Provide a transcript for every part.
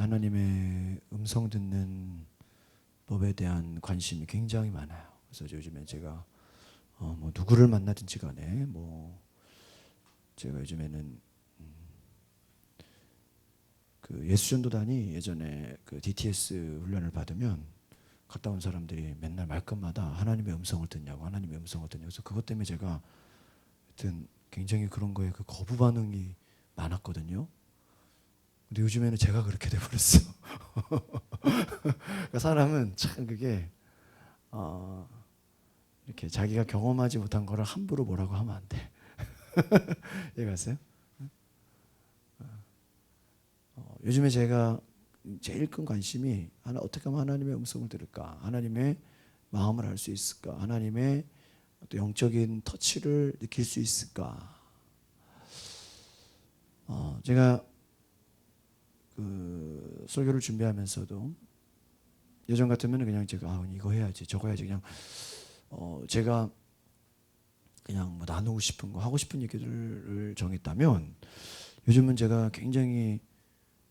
하나님의 음성 듣는 법에 대한 관심이 굉장히 많아요. 그래서 요즘에 제가 뭐 누구를 만나든지 간에 뭐 제가 요즘에는 그 예수전도단이 예전에 그 DTS 훈련을 받으면 갔다 온 사람들이 맨날 말끝마다 하나님의 음성을 듣냐고, 하나님의 음성을 듣냐고. 그래서 그것 때문에 제가 하여튼 굉장히 그런 거에 그 거부 반응이 많았거든요. 근데 요즘에는 제가 그렇게 돼버렸어. 그러니까 사람은 참 그게 이렇게 자기가 경험하지 못한 거를 함부로 뭐라고 하면 안 돼. 이해가세요? 요즘에 제가 제일 큰 관심이 어떻게 하면 하나님의 음성을 들을까? 하나님의 마음을 알 수 있을까? 하나님의 또 영적인 터치를 느낄 수 있을까? 제가 그 설교를 준비하면서도 예전 같으면 그냥 제가 이거 해야지 저거 해야지 그냥 제가 그냥 뭐 나누고 싶은 거 하고 싶은 얘기들을 정했다면 요즘은 제가 굉장히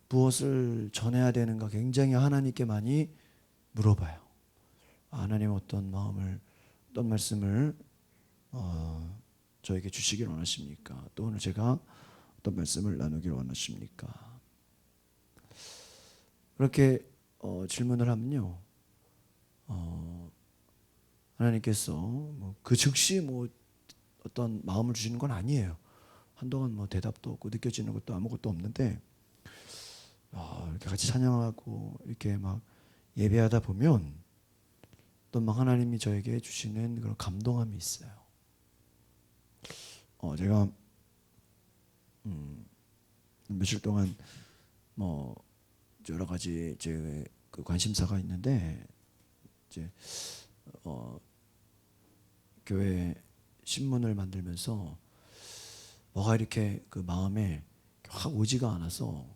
무엇을 전해야 되는가 굉장히 하나님께 많이 물어봐요. 하나님 어떤 마음을 어떤 말씀을 저에게 주시길 원하십니까? 또 오늘 제가 어떤 말씀을 나누길 원하십니까? 그렇게 질문을 하면요, 하나님께서 뭐그 즉시 뭐 어떤 마음을 주시는 건 아니에요. 한동안 뭐 대답도 없고 느껴지는 것도 아무것도 없는데 이렇게 같이 찬양하고 이렇게 막 예배하다 보면 또 막 하나님이 저에게 주시는 그런 감동함이 있어요. 제가 며칠 동안 뭐 여러 가지 제 그 관심사가 있는데 이제 교회 신문을 만들면서 뭐가 이렇게 그 마음에 확 오지가 않아서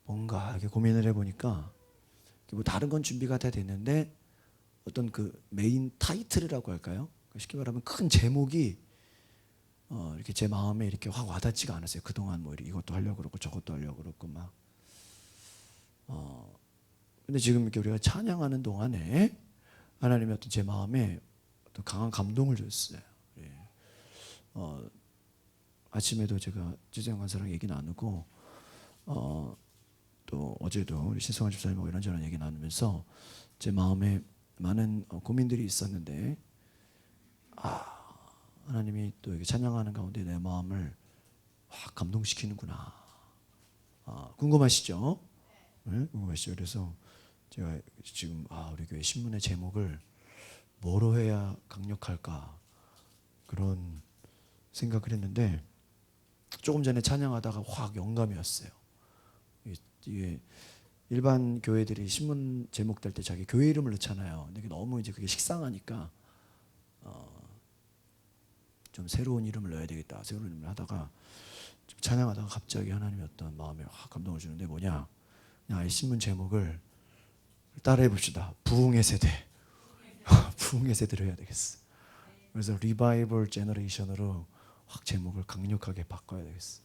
뭔가 이렇게 고민을 해보니까 뭐 다른 건 준비가 다 됐는데 어떤 그 메인 타이틀이라고 할까요? 쉽게 말하면 큰 제목이 이렇게 제 마음에 이렇게 확 와닿지가 않았어요. 그동안 뭐 이것도 하려고 그러고 저것도 하려고 그러고 막. 근데 지금 이렇게 우리가 찬양하는 동안에 하나님이 어떤 제 마음에 어떤 강한 감동을 줬어요. 예. 아침에도 제가 지정 간사랑 얘기 나누고 또 어제도 우리 신성환 집사님하고 이런저런 얘기 나누면서 제 마음에 많은 고민들이 있었는데 하나님이 또 이렇게 찬양하는 가운데 내 마음을 확 감동시키는구나. 궁금하시죠? 네? 궁금하시죠? 그래서 제가 지금 우리 교회 신문의 제목을 뭐로 해야 강력할까 그런 생각을 했는데 조금 전에 찬양하다가 확 영감이 왔어요. 이게 일반 교회들이 신문 제목 달 때 자기 교회 이름을 넣잖아요. 근데 너무 이제 그게 식상하니까 좀 새로운 이름을 넣어야 되겠다. 새로운 이름을 하다가 찬양하다가 갑자기 하나님이 어떤 마음에 확 감동을 주는데 뭐냐? 그냥 아예 신문 제목을 따라해 봅시다. 부흥의 세대. 부흥의 세대로 해야 되겠어. 그래서 리바이벌 제너레이션으로 확 제목을 강력하게 바꿔야 되겠어.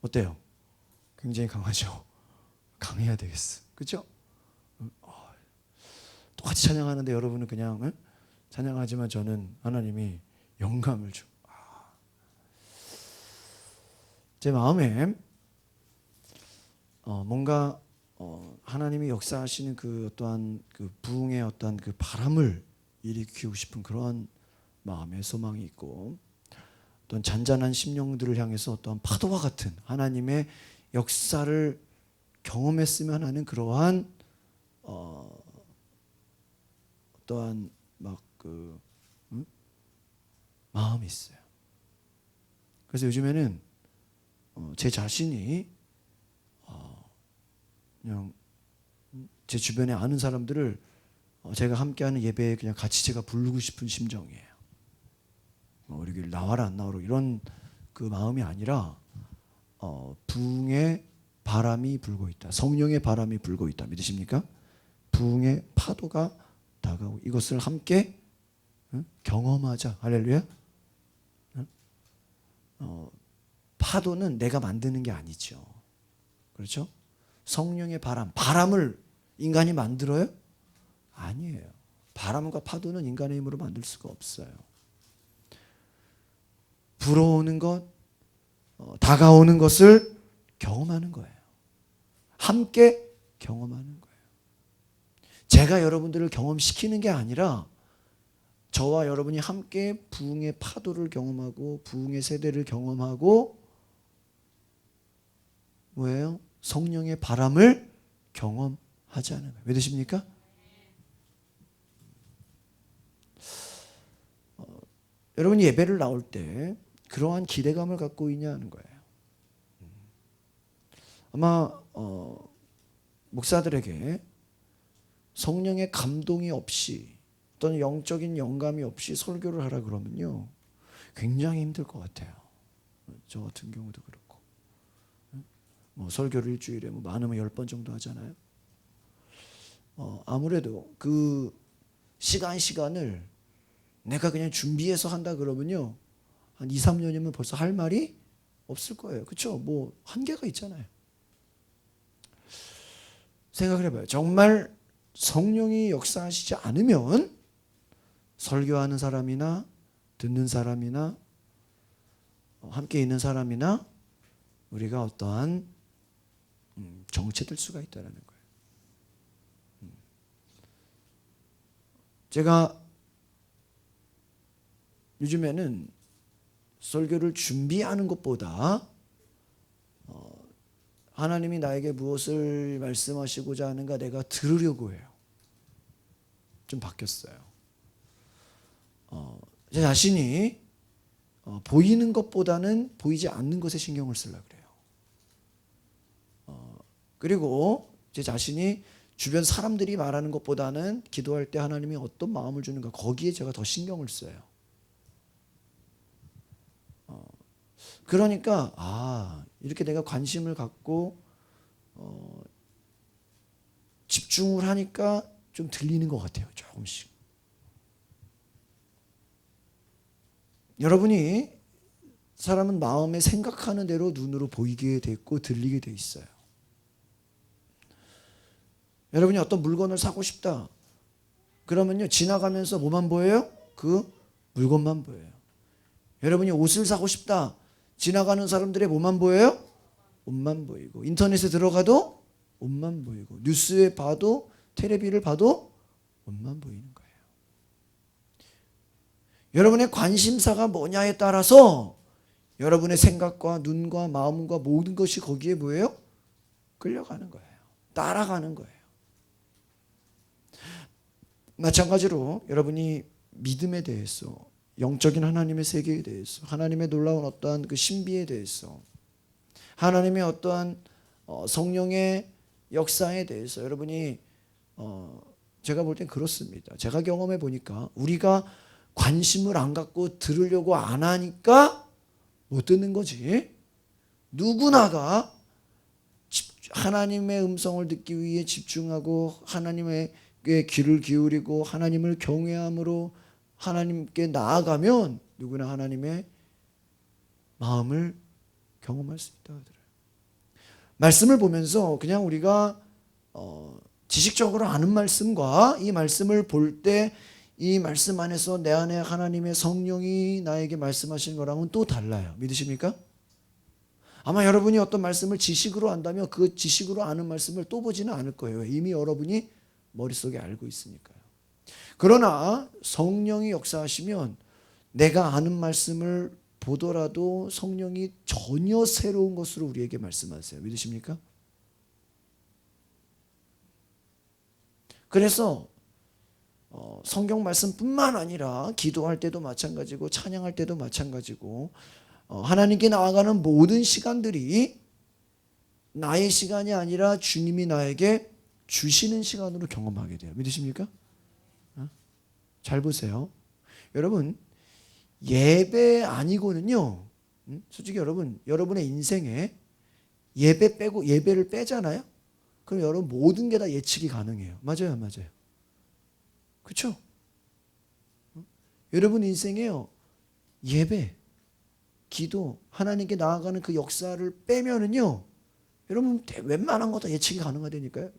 어때요? 굉장히 강하죠? 강해야 되겠어. 그렇죠? 똑같이 찬양하는데 여러분은 그냥 찬양하지만 저는 하나님이 영감을 줘. 제 마음에 뭔가 하나님이 역사하시는 그 어떠한 그 부흥의 어떠한 그 바람을 일으키고 싶은 그런 마음의 소망이 있고 어떤 잔잔한 심령들을 향해서 어떠한 파도와 같은 하나님의 역사를 경험했으면 하는 그러한 어떠한 막 그 마음이 있어요. 그래서 요즘에는 제 자신이 그냥 제 주변에 아는 사람들을 제가 함께하는 예배에 그냥 같이 제가 부르고 싶은 심정이에요. 우리 교회 나와라 안 나와라 이런 그 마음이 아니라 부흥의 바람이 불고 있다. 성령의 바람이 불고 있다. 믿으십니까? 부흥의 파도가 다가오고 이것을 함께 경험하자. 할렐루야. 파도는 내가 만드는 게 아니죠. 그렇죠? 성령의 바람을 인간이 만들어요? 아니에요. 바람과 파도는 인간의 힘으로 만들 수가 없어요. 불어오는 것, 다가오는 것을 경험하는 거예요. 함께 경험하는 거예요. 제가 여러분들을 경험시키는 게 아니라 저와 여러분이 함께 부흥의 파도를 경험하고 부흥의 세대를 경험하고 뭐예요? 성령의 바람을 경험하자는 거예요. 믿으십니까? 여러분이 예배를 나올 때 그러한 기대감을 갖고 있냐는 거예요. 아마 목사들에게 성령의 감동이 없이 또는 영적인 영감이 없이 설교를 하라 그러면요 굉장히 힘들 것 같아요. 저 같은 경우도 그렇고 뭐 설교를 일주일에 뭐 많으면 10번 정도 하잖아요. 아무래도 그 시간을 내가 그냥 준비해서 한다 그러면요 한 2, 3년이면 벌써 할 말이 없을 거예요. 그렇죠? 뭐 한계가 있잖아요. 생각을 해봐요. 정말 성령이 역사하시지 않으면 설교하는 사람이나 듣는 사람이나 함께 있는 사람이나 우리가 어떠한 정체될 수가 있다는 거예요. 제가 요즘에는 설교를 준비하는 것보다 하나님이 나에게 무엇을 말씀하시고자 하는가 내가 들으려고 해요. 좀 바뀌었어요. 제 자신이 보이는 것보다는 보이지 않는 것에 신경을 쓰려고 그래요. 그리고 제 자신이 주변 사람들이 말하는 것보다는 기도할 때 하나님이 어떤 마음을 주는가 거기에 제가 더 신경을 써요. 그러니까 이렇게 내가 관심을 갖고 집중을 하니까 좀 들리는 것 같아요. 조금씩. 여러분이 사람은 마음에 생각하는 대로 눈으로 보이게 돼 있고 들리게 돼 있어요. 여러분이 어떤 물건을 사고 싶다. 그러면요 지나가면서 뭐만 보여요? 그 물건만 보여요. 여러분이 옷을 사고 싶다. 지나가는 사람들의 뭐만 보여요? 옷만 보이고 인터넷에 들어가도 옷만 보이고 뉴스에 봐도 텔레비를 봐도 옷만 보이는 거예요. 여러분의 관심사가 뭐냐에 따라서 여러분의 생각과 눈과 마음과 모든 것이 거기에 뭐예요? 끌려가는 거예요. 따라가는 거예요. 마찬가지로 여러분이 믿음에 대해서 영적인 하나님의 세계에 대해서 하나님의 놀라운 어떠한 그 신비에 대해서 하나님의 어떠한 성령의 역사에 대해서 여러분이 제가 볼 땐 그렇습니다. 제가 경험해 보니까 우리가 관심을 안 갖고 들으려고 안 하니까 못 듣는 거지. 누구나가 하나님의 음성을 듣기 위해 집중하고 하나님의 귀를 기울이고 하나님을 경외함으로 하나님께 나아가면 누구나 하나님의 마음을 경험할 수 있다 하더라고요. 말씀을 보면서 그냥 우리가 지식적으로 아는 말씀과 이 말씀을 볼 때 이 말씀 안에서 내 안에 하나님의 성령이 나에게 말씀하시는 거랑은 또 달라요. 믿으십니까? 아마 여러분이 어떤 말씀을 지식으로 안다면 그 지식으로 아는 말씀을 또 보지는 않을 거예요. 이미 여러분이 머릿속에 알고 있으니까요. 그러나 성령이 역사하시면 내가 아는 말씀을 보더라도 성령이 전혀 새로운 것으로 우리에게 말씀하세요. 믿으십니까? 그래서 성경 말씀뿐만 아니라 기도할 때도 마찬가지고 찬양할 때도 마찬가지고 하나님께 나아가는 모든 시간들이 나의 시간이 아니라 주님이 나에게 주시는 시간으로 경험하게 돼요. 믿으십니까? 잘 보세요. 여러분 예배 아니고는요. 솔직히 여러분의 인생에 예배 빼고 예배를 빼잖아요. 그럼 여러분 모든 게 다 예측이 가능해요. 맞아요, 안 맞아요? 그렇죠? 여러분 인생에요. 예배, 기도, 하나님께 나아가는 그 역사를 빼면은요. 여러분 웬만한 거 다 예측이 가능하다니까요.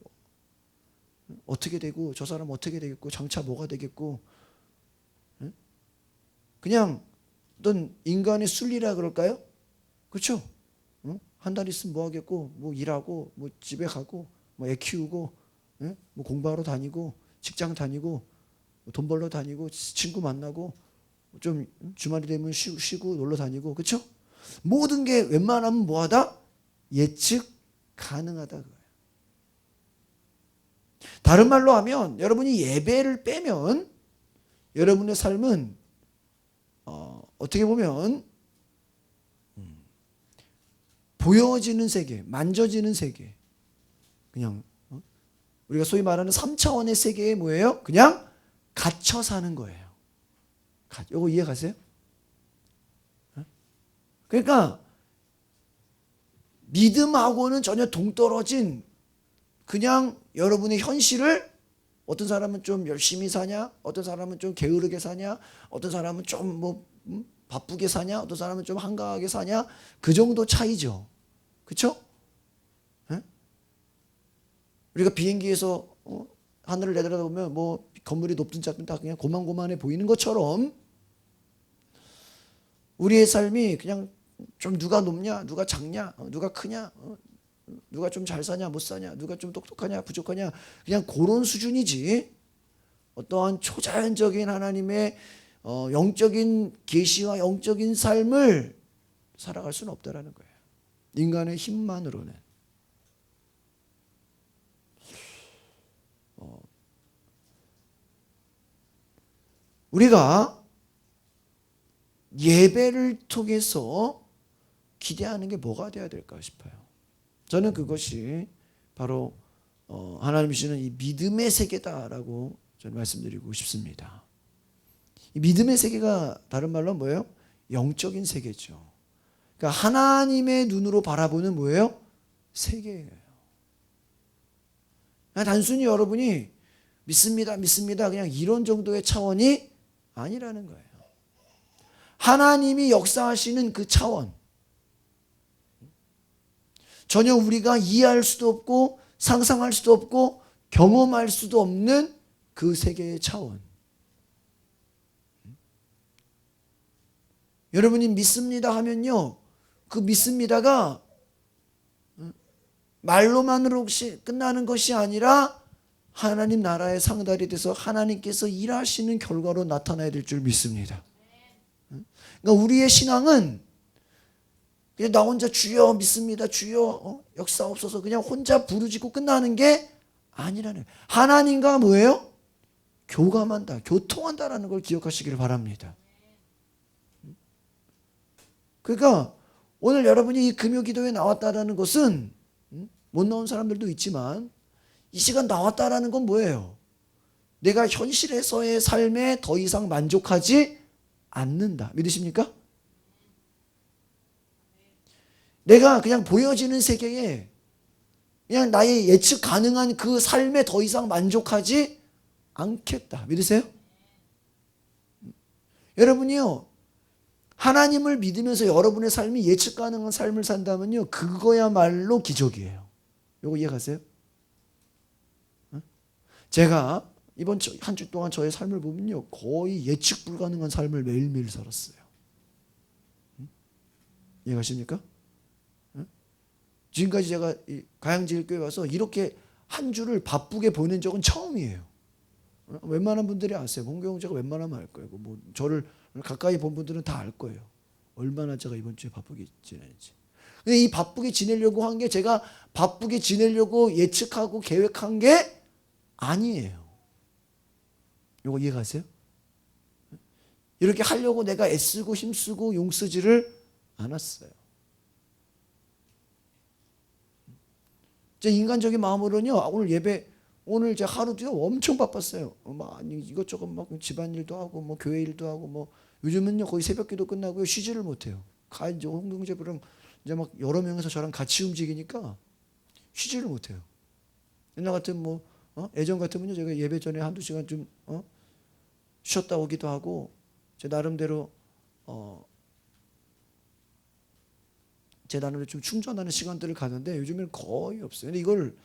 어떻게 되고 저 사람 어떻게 되겠고 장차 뭐가 되겠고, 그냥 어떤 인간의 순리라 그럴까요? 그렇죠? 한 달 있으면 뭐 하겠고, 뭐 일하고, 뭐 집에 가고, 뭐 애 키우고, 뭐 공부하러 다니고, 직장 다니고, 돈 벌러 다니고, 친구 만나고, 좀 주말이 되면 쉬고 놀러 다니고, 그렇죠? 모든 게 웬만하면 뭐하다? 예측 가능하다 그거예요. 다른 말로 하면 여러분이 예배를 빼면 여러분의 삶은 어떻게 보면 보여지는 세계, 만져지는 세계, 그냥 우리가 소위 말하는 3차원의 세계에 뭐예요? 그냥 갇혀 사는 거예요. 이거 이해 가세요? 그러니까 믿음하고는 전혀 동떨어진 그냥 여러분의 현실을, 어떤 사람은 좀 열심히 사냐, 어떤 사람은 좀 게으르게 사냐, 어떤 사람은 좀 뭐 바쁘게 사냐, 어떤 사람은 좀 한가하게 사냐, 그 정도 차이죠. 그렇죠? 우리가 비행기에서 하늘을 내려다보면 뭐 건물이 높든 작든 다 그냥 고만고만해 보이는 것처럼 우리의 삶이 그냥 좀 누가 높냐, 누가 작냐, 누가 크냐, 누가 좀 잘 사냐, 못 사냐, 누가 좀 똑똑하냐, 부족하냐, 그냥 그런 수준이지 어떠한 초자연적인 하나님의 영적인 계시와 영적인 삶을 살아갈 수는 없다라는 거예요. 인간의 힘만으로는. 우리가 예배를 통해서 기대하는 게 뭐가 되어야 될까 싶어요. 저는 그것이 바로 하나님 주시는 이 믿음의 세계다라고 저는 말씀드리고 싶습니다. 이 믿음의 세계가 다른 말로 뭐예요? 영적인 세계죠. 그러니까 하나님의 눈으로 바라보는 뭐예요? 세계예요. 단순히 여러분이 믿습니다, 믿습니다, 그냥 이런 정도의 차원이 아니라는 거예요. 하나님이 역사하시는 그 차원, 전혀 우리가 이해할 수도 없고 상상할 수도 없고 경험할 수도 없는 그 세계의 차원. 여러분이 믿습니다 하면요, 그 믿습니다가 말로만으로 혹시 끝나는 것이 아니라 하나님 나라의 상달이 돼서 하나님께서 일하시는 결과로 나타나야 될 줄 믿습니다. 그러니까 우리의 신앙은 그냥 나 혼자 주여 믿습니다, 주여 역사옵소서, 그냥 혼자 부르짖고 끝나는 게 아니라는, 하나님과 뭐예요? 교감한다, 교통한다라는 걸 기억하시기를 바랍니다. 그러니까 오늘 여러분이 이 금요기도에 나왔다라는 것은, 못 나온 사람들도 있지만 이 시간 나왔다라는 건 뭐예요? 내가 현실에서의 삶에 더 이상 만족하지 않는다. 믿으십니까? 내가 그냥 보여지는 세계에 그냥 나의 예측 가능한 그 삶에 더 이상 만족하지 않겠다. 믿으세요? 여러분이요, 하나님을 믿으면서 여러분의 삶이 예측 가능한 삶을 산다면요, 그거야말로 기적이에요. 이거 이해가세요? 제가 이번 한 주 동안 저의 삶을 보면요, 거의 예측 불가능한 삶을 매일매일 살았어요. 이해가십니까? 지금까지 제가 가양제일교회 와서 이렇게 한 주를 바쁘게 보낸 적은 처음이에요. 웬만한 분들이 아세요. 홍경호 제가 웬만하면 알 거예요. 뭐 저를 가까이 본 분들은 다 알 거예요. 얼마나 제가 이번 주에 바쁘게 지내는지. 근데 이 바쁘게 지내려고 한 게 제가 바쁘게 지내려고 예측하고 계획한 게 아니에요. 이거 이해가세요? 이렇게 하려고 내가 애쓰고 힘쓰고 용쓰지를 않았어요. 제 인간적인 마음으로는요, 오늘 예배, 오늘 제가 하루도 엄청 바빴어요. 막 이것저것 막 집안일도 하고 뭐 교회 일도 하고 뭐 요즘은요 거의 새벽기도 끝나고 쉬지를 못해요. 이제 홍경제부랑 이제 막 여러 명이서 저랑 같이 움직이니까 쉬지를 못해요. 옛날 같은 뭐 예전 같으면요 제가 예배 전에 한두 시간 좀 쉬었다 오기도 하고 제 나름대로 제 나름대로 좀 충전하는 시간들을 가는데 요즘에는 거의 없어요. 근데 이걸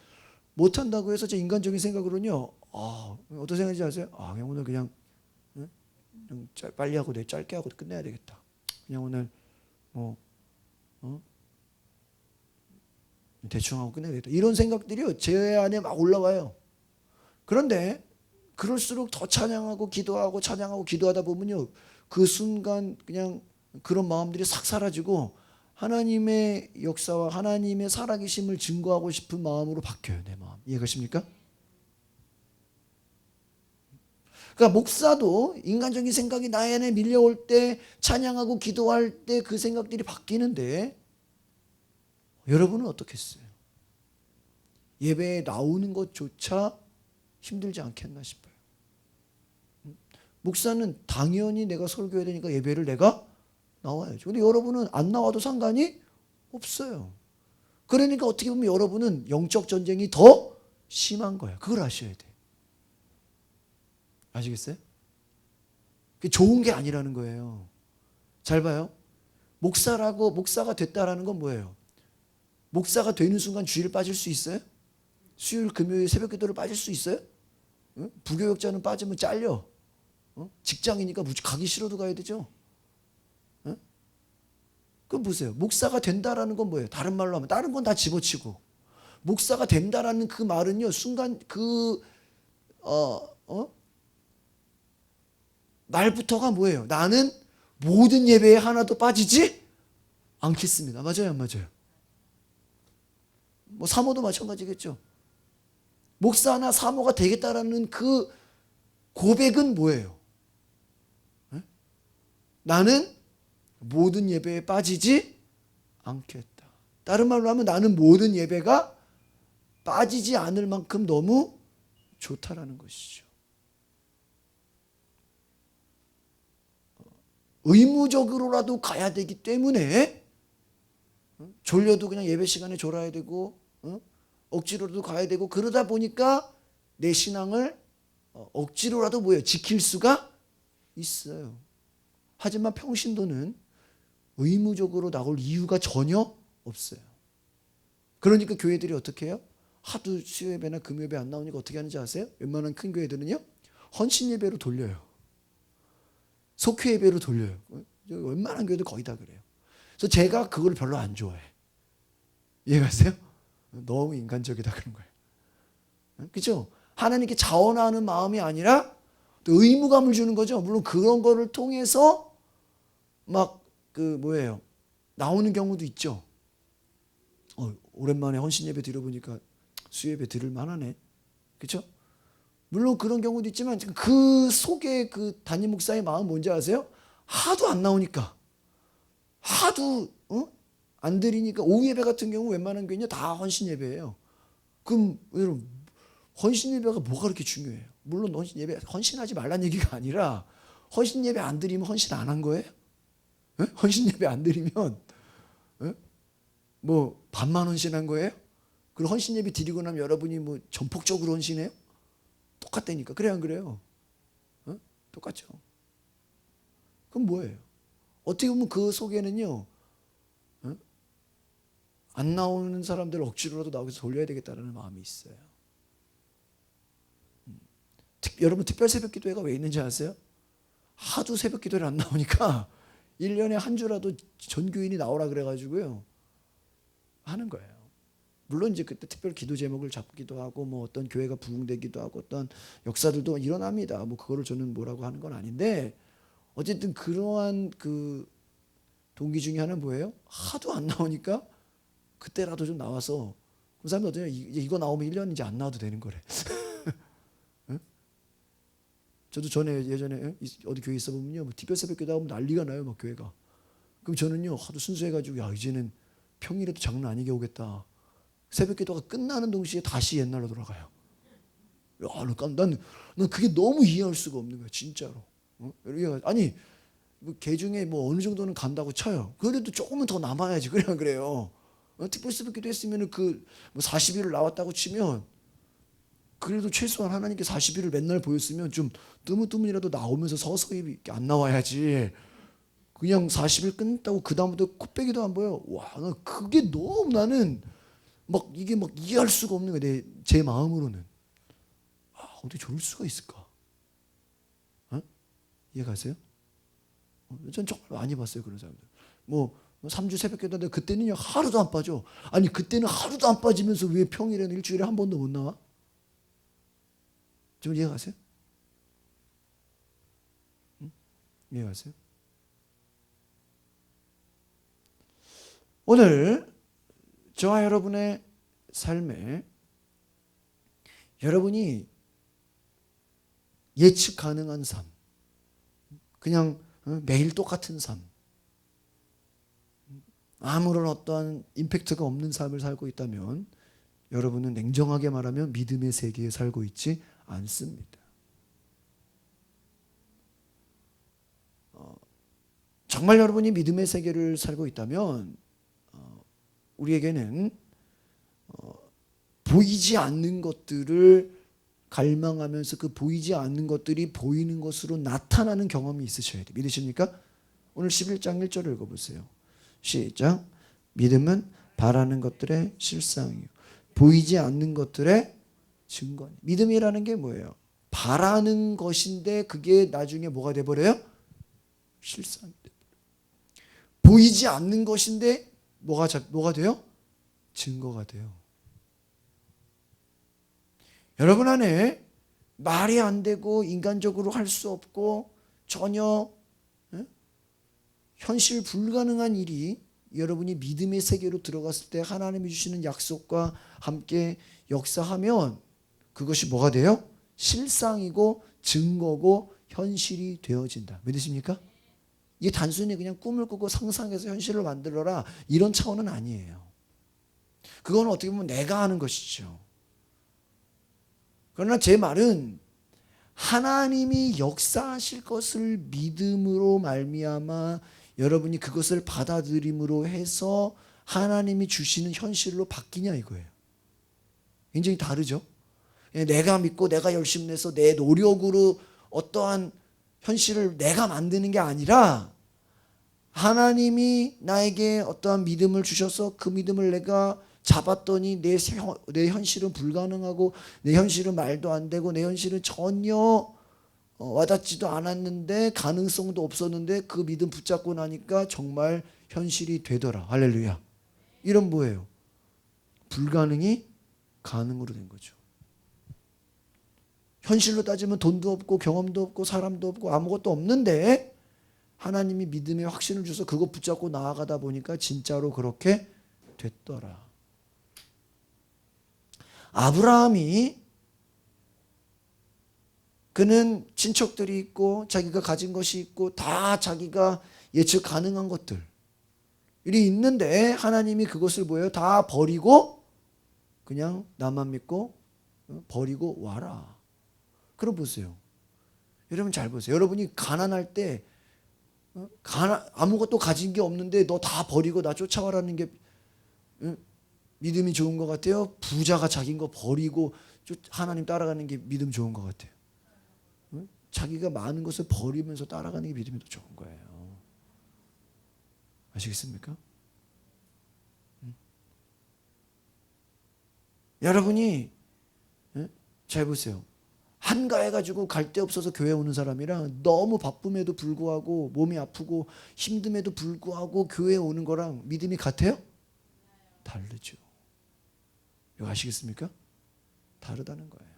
못한다고 해서 제 인간적인 생각으로는요. 어떤 생각인지 아세요? 그냥 오늘 그냥, 그냥 빨리 하고 짧게 하고 끝내야 되겠다. 그냥 오늘 뭐 대충 하고 끝내야 되겠다. 이런 생각들이요. 제 안에 막 올라와요. 그런데 그럴수록 더 찬양하고 기도하고 찬양하고 기도하다 보면요. 그 순간 그냥 그런 마음들이 싹 사라지고 하나님의 역사와 하나님의 살아계심을 증거하고 싶은 마음으로 바뀌어요. 내 마음. 이해가십니까? 그러니까 목사도 인간적인 생각이 나 안에 밀려올 때 찬양하고 기도할 때 그 생각들이 바뀌는데 여러분은 어떻겠어요? 예배에 나오는 것조차 힘들지 않겠나 싶어요. 목사는 당연히 내가 설교해야 되니까 예배를 내가 나와야죠. 근데 여러분은 안 나와도 상관이 없어요. 그러니까 어떻게 보면 여러분은 영적 전쟁이 더 심한 거예요. 그걸 아셔야 돼. 아시겠어요? 그게 좋은 게 아니라는 거예요. 잘 봐요. 목사가 됐다라는 건 뭐예요? 목사가 되는 순간 주일 빠질 수 있어요? 수요일 금요일 새벽 기도를 빠질 수 있어요? 부교역자는 빠지면 잘려. 직장이니까 가기 싫어도 가야 되죠. 그럼 보세요. 목사가 된다라는 건 뭐예요? 다른 말로 하면 다른 건 다 집어치고 목사가 된다라는 그 말은요. 순간 말부터가 뭐예요? 나는 모든 예배에 하나도 빠지지 않겠습니다. 맞아요, 안 맞아요? 뭐 사모도 마찬가지겠죠. 목사나 사모가 되겠다라는 그 고백은 뭐예요? 나는 모든 예배에 빠지지 않겠다. 다른 말로 하면 나는 모든 예배가 빠지지 않을 만큼 너무 좋다라는 것이죠. 의무적으로라도 가야 되기 때문에 졸려도 그냥 예배 시간에 졸아야 되고 억지로라도 가야 되고 그러다 보니까 내 신앙을 억지로라도 지킬 수가 있어요. 하지만 평신도는 의무적으로 나올 이유가 전혀 없어요. 그러니까 교회들이 어떻게 해요? 하도 수요 예배나 금요 예배 안 나오니까 어떻게 하는지 아세요? 웬만한 큰 교회들은요. 헌신 예배로 돌려요. 속회 예배로 돌려요. 웬만한 교회들 거의 다 그래요. 그래서 제가 그걸 별로 안 좋아해. 이해가세요? 너무 인간적이다 그런 거예요. 그렇죠? 하나님께 자원하는 마음이 아니라 또 의무감을 주는 거죠. 물론 그런 거를 통해서 나오는 경우도 있죠. 오랜만에 헌신 예배 들어보니까 수요 예배 들을 만하네. 그렇죠? 물론 그런 경우도 있지만 그 속에 그 담임 목사의 마음 뭔지 아세요? 하도 안 나오니까 하도 안 드리니까 오후 예배 같은 경우 웬만한 교회는 다 헌신 예배예요. 그럼 여러분 헌신 예배가 뭐가 그렇게 중요해요? 물론 헌신 예배 헌신하지 말란 얘기가 아니라 헌신 예배 안 드리면 헌신 안 한 거예요? 헌신 예배 안 드리면 뭐 반만 헌신한 거예요? 그리고 헌신 예배 드리고 나면 여러분이 뭐 전폭적으로 헌신해요? 똑같다니까. 그래 안 그래요? 똑같죠. 그럼 뭐예요? 어떻게 보면 그 속에는요. 안 나오는 사람들 억지로라도 나오게 돌려야 되겠다는 마음이 있어요. 여러분 특별 새벽 기도회가 왜 있는지 아세요? 하도 새벽 기도를 안 나오니까 1년에 한 주라도 전교인이 나오라 그래가지고요. 하는 거예요. 물론 이제 그때 특별 기도 제목을 잡기도 하고 뭐 어떤 교회가 부흥되기도 하고 어떤 역사들도 일어납니다. 뭐 그거를 저는 뭐라고 하는 건 아닌데 어쨌든 그러한 그 동기 중에 하나는 뭐예요? 하도 안 나오니까 그때라도 좀 나와서 그 사람들 어떠냐 이거 나오면 1년 이제 안 나와도 되는 거래. 저도 예전에 어디 교회 있어 보면요, 뭐 특별 새벽 기도 하면 난리가 나요, 막 교회가. 그럼 저는요 하도 순수해가지고 이제는 평일에도 장난 아니게 오겠다. 새벽 기도가 끝나는 동시에 다시 옛날로 돌아가요. 난 그게 너무 이해할 수가 없는 거야, 진짜로. 아니 뭐 개중에 뭐 어느 정도는 간다고 쳐요. 그래도 조금은 더 남아야지. 그래요. 특별 새벽 기도 했으면 그 뭐 40일을 나왔다고 치면 그래도 최소한 하나님께 40일을 맨날 보였으면 좀 뜨문뜨문이라도 나오면서 서서히 이렇게 안 나와야지. 그냥 40일 끝났다고 그 다음부터 코빼기도 안 보여. 와, 나 그게 너무 나는 막 이게 막 이해할 수가 없는 거야. 제 마음으로는. 아, 어떻게 저럴 수가 있을까? 어? 이해가세요? 전 정말 많이 봤어요, 그런 사람들. 뭐 3주 새벽기도인데 그때는요 하루도 안 빠져. 아니 그때는 하루도 안 빠지면서 왜 평일에는 일주일에 한 번도 못 나와? 좀 이해가세요? 응? 이해가세요? 오늘 저와 여러분의 삶에 여러분이 예측 가능한 삶, 그냥 매일 똑같은 삶, 아무런 어떠한 임팩트가 없는 삶을 살고 있다면 여러분은 냉정하게 말하면 믿음의 세계에 살고 있지 않습니다. 정말 여러분이 믿음의 세계를 살고 있다면 우리에게는 보이지 않는 것들을 갈망하면서 그 보이지 않는 것들이 보이는 것으로 나타나는 경험이 있으셔야 돼요. 믿으십니까? 오늘 11장 1절을 읽어보세요. 시작. 믿음은 바라는 것들의 실상이요 보이지 않는 것들의 증거니. 믿음이라는 게 뭐예요? 바라는 것인데 그게 나중에 뭐가 돼버려요? 실상이 돼버려요. 보이지 않는 것인데 뭐가 돼요? 증거가 돼요. 여러분 안에 말이 안 되고 인간적으로 할 수 없고 전혀 현실 불가능한 일이 여러분이 믿음의 세계로 들어갔을 때 하나님이 주시는 약속과 함께 역사하면 그것이 뭐가 돼요? 실상이고 증거고 현실이 되어진다. 믿으십니까? 이게 단순히 그냥 꿈을 꾸고 상상해서 현실을 만들어라 이런 차원은 아니에요. 그건 어떻게 보면 내가 하는 것이죠. 그러나 제 말은 하나님이 역사하실 것을 믿음으로 말미암아 여러분이 그것을 받아들임으로 해서 하나님이 주시는 현실로 바뀌냐 이거예요. 굉장히 다르죠. 내가 믿고 내가 열심히 내서 내 노력으로 어떠한 현실을 내가 만드는 게 아니라 하나님이 나에게 어떠한 믿음을 주셔서 그 믿음을 내가 잡았더니 내 현실은 불가능하고 내 현실은 말도 안 되고 내 현실은 전혀 와닿지도 않았는데 가능성도 없었는데 그 믿음 붙잡고 나니까 정말 현실이 되더라. 할렐루야. 이런 뭐예요? 불가능이 가능으로 된 거죠. 현실로 따지면 돈도 없고 경험도 없고 사람도 없고 아무것도 없는데 하나님이 믿음의 확신을 주셔서 그거 붙잡고 나아가다 보니까 진짜로 그렇게 됐더라. 아브라함이 그는 친척들이 있고 자기가 가진 것이 있고 다 자기가 예측 가능한 것들이 있는데 하나님이 그것을 뭐예요? 다 버리고 그냥 나만 믿고 버리고 와라. 그럼 보세요. 여러분 잘 보세요. 여러분이 가난할 때 아무것도 가진 게 없는데 너 다 버리고 나 쫓아와라는 게 믿음이 좋은 것 같아요? 부자가 자기인 거 버리고 하나님 따라가는 게 믿음 좋은 것 같아요? 자기가 많은 것을 버리면서 따라가는 게 믿음이 더 좋은 거예요. 아시겠습니까? 여러분이 잘 보세요. 한가해가지고 갈 데 없어서 교회 오는 사람이랑 너무 바쁨에도 불구하고 몸이 아프고 힘듦에도 불구하고 교회 오는 거랑 믿음이 같아요? 다르죠. 이거 아시겠습니까? 다르다는 거예요.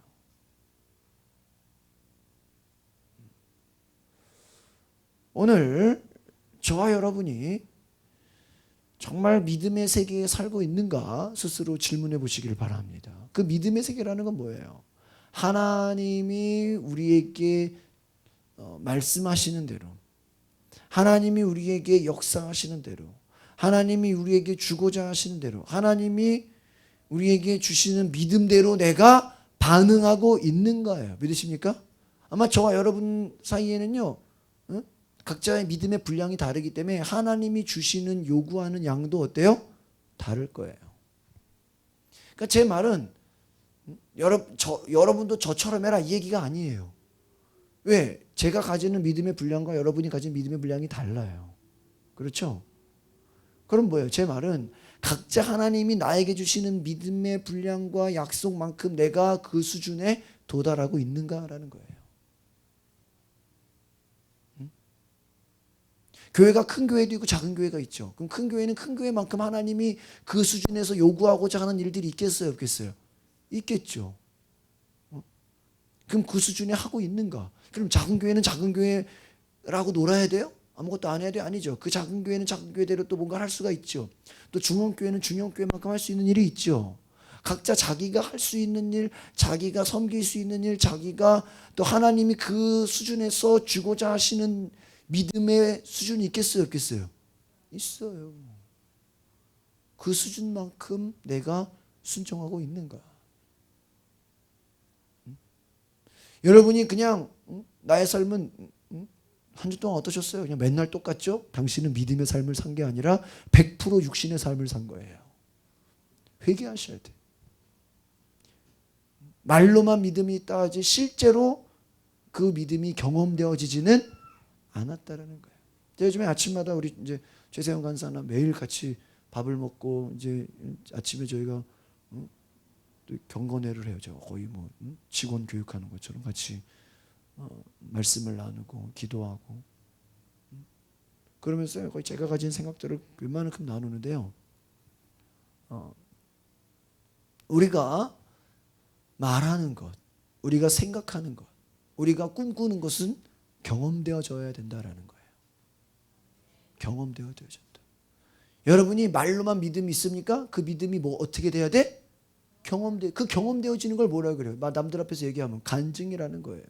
오늘 저와 여러분이 정말 믿음의 세계에 살고 있는가 스스로 질문해 보시기를 바랍니다. 그 믿음의 세계라는 건 뭐예요? 하나님이 우리에게 말씀하시는 대로, 하나님이 우리에게 역사하시는 대로, 하나님이 우리에게 주고자 하시는 대로, 하나님이 우리에게 주시는 믿음대로 내가 반응하고 있는 거예요. 믿으십니까? 아마 저와 여러분 사이에는요, 각자의 믿음의 분량이 다르기 때문에 하나님이 주시는 요구하는 양도 어때요? 다를 거예요. 그러니까 제 말은 여러분도 저처럼 해라 이 얘기가 아니에요. 왜? 제가 가지는 믿음의 분량과 여러분이 가진 믿음의 분량이 달라요. 그렇죠? 그럼 뭐예요? 제 말은 각자 하나님이 나에게 주시는 믿음의 분량과 약속만큼 내가 그 수준에 도달하고 있는가라는 거예요. 교회가 큰 교회도 있고 작은 교회가 있죠. 그럼 큰 교회는 큰 교회만큼 하나님이 그 수준에서 요구하고자 하는 일들이 있겠어요? 없겠어요? 있겠죠. 그럼 그 수준에 하고 있는가? 그럼 작은 교회는 작은 교회라고 놀아야 돼요? 아무것도 안 해야 돼요? 아니죠. 그 작은 교회는 작은 교회대로 또 뭔가 할 수가 있죠. 또 중형교회는 중형교회만큼 할 수 있는 일이 있죠. 각자 자기가 할 수 있는 일, 자기가 섬길 수 있는 일, 자기가 또 하나님이 그 수준에서 주고자 하시는 믿음의 수준이 있겠어요? 없겠어요? 있어요. 그 수준만큼 내가 순종하고 있는가? 여러분이 그냥 나의 삶은 한 주 동안 어떠셨어요? 그냥 맨날 똑같죠? 당신은 믿음의 삶을 산 게 아니라 100% 육신의 삶을 산 거예요. 회개하셔야 돼. 말로만 믿음이 있다 하지 실제로 그 믿음이 경험되어지지는 않았다라는 거예요. 요즘에 아침마다 우리 이제 최세영 간사나 매일 같이 밥을 먹고 이제 아침에 저희가 또 경건회를 해요. 제가 거의 뭐 직원 교육하는 것처럼 같이 말씀을 나누고 기도하고 그러면서 거의 제가 가진 생각들을 웬만큼 나누는데요. 우리가 말하는 것, 우리가 생각하는 것, 우리가 꿈꾸는 것은 경험되어져야 된다라는 거예요. 경험되어져야 된다. 여러분이 말로만 믿음이 있습니까? 그 믿음이 뭐 어떻게 돼야 돼? 그 경험되어지는 걸 뭐라 그래요? 남들 앞에서 얘기하면 간증이라는 거예요.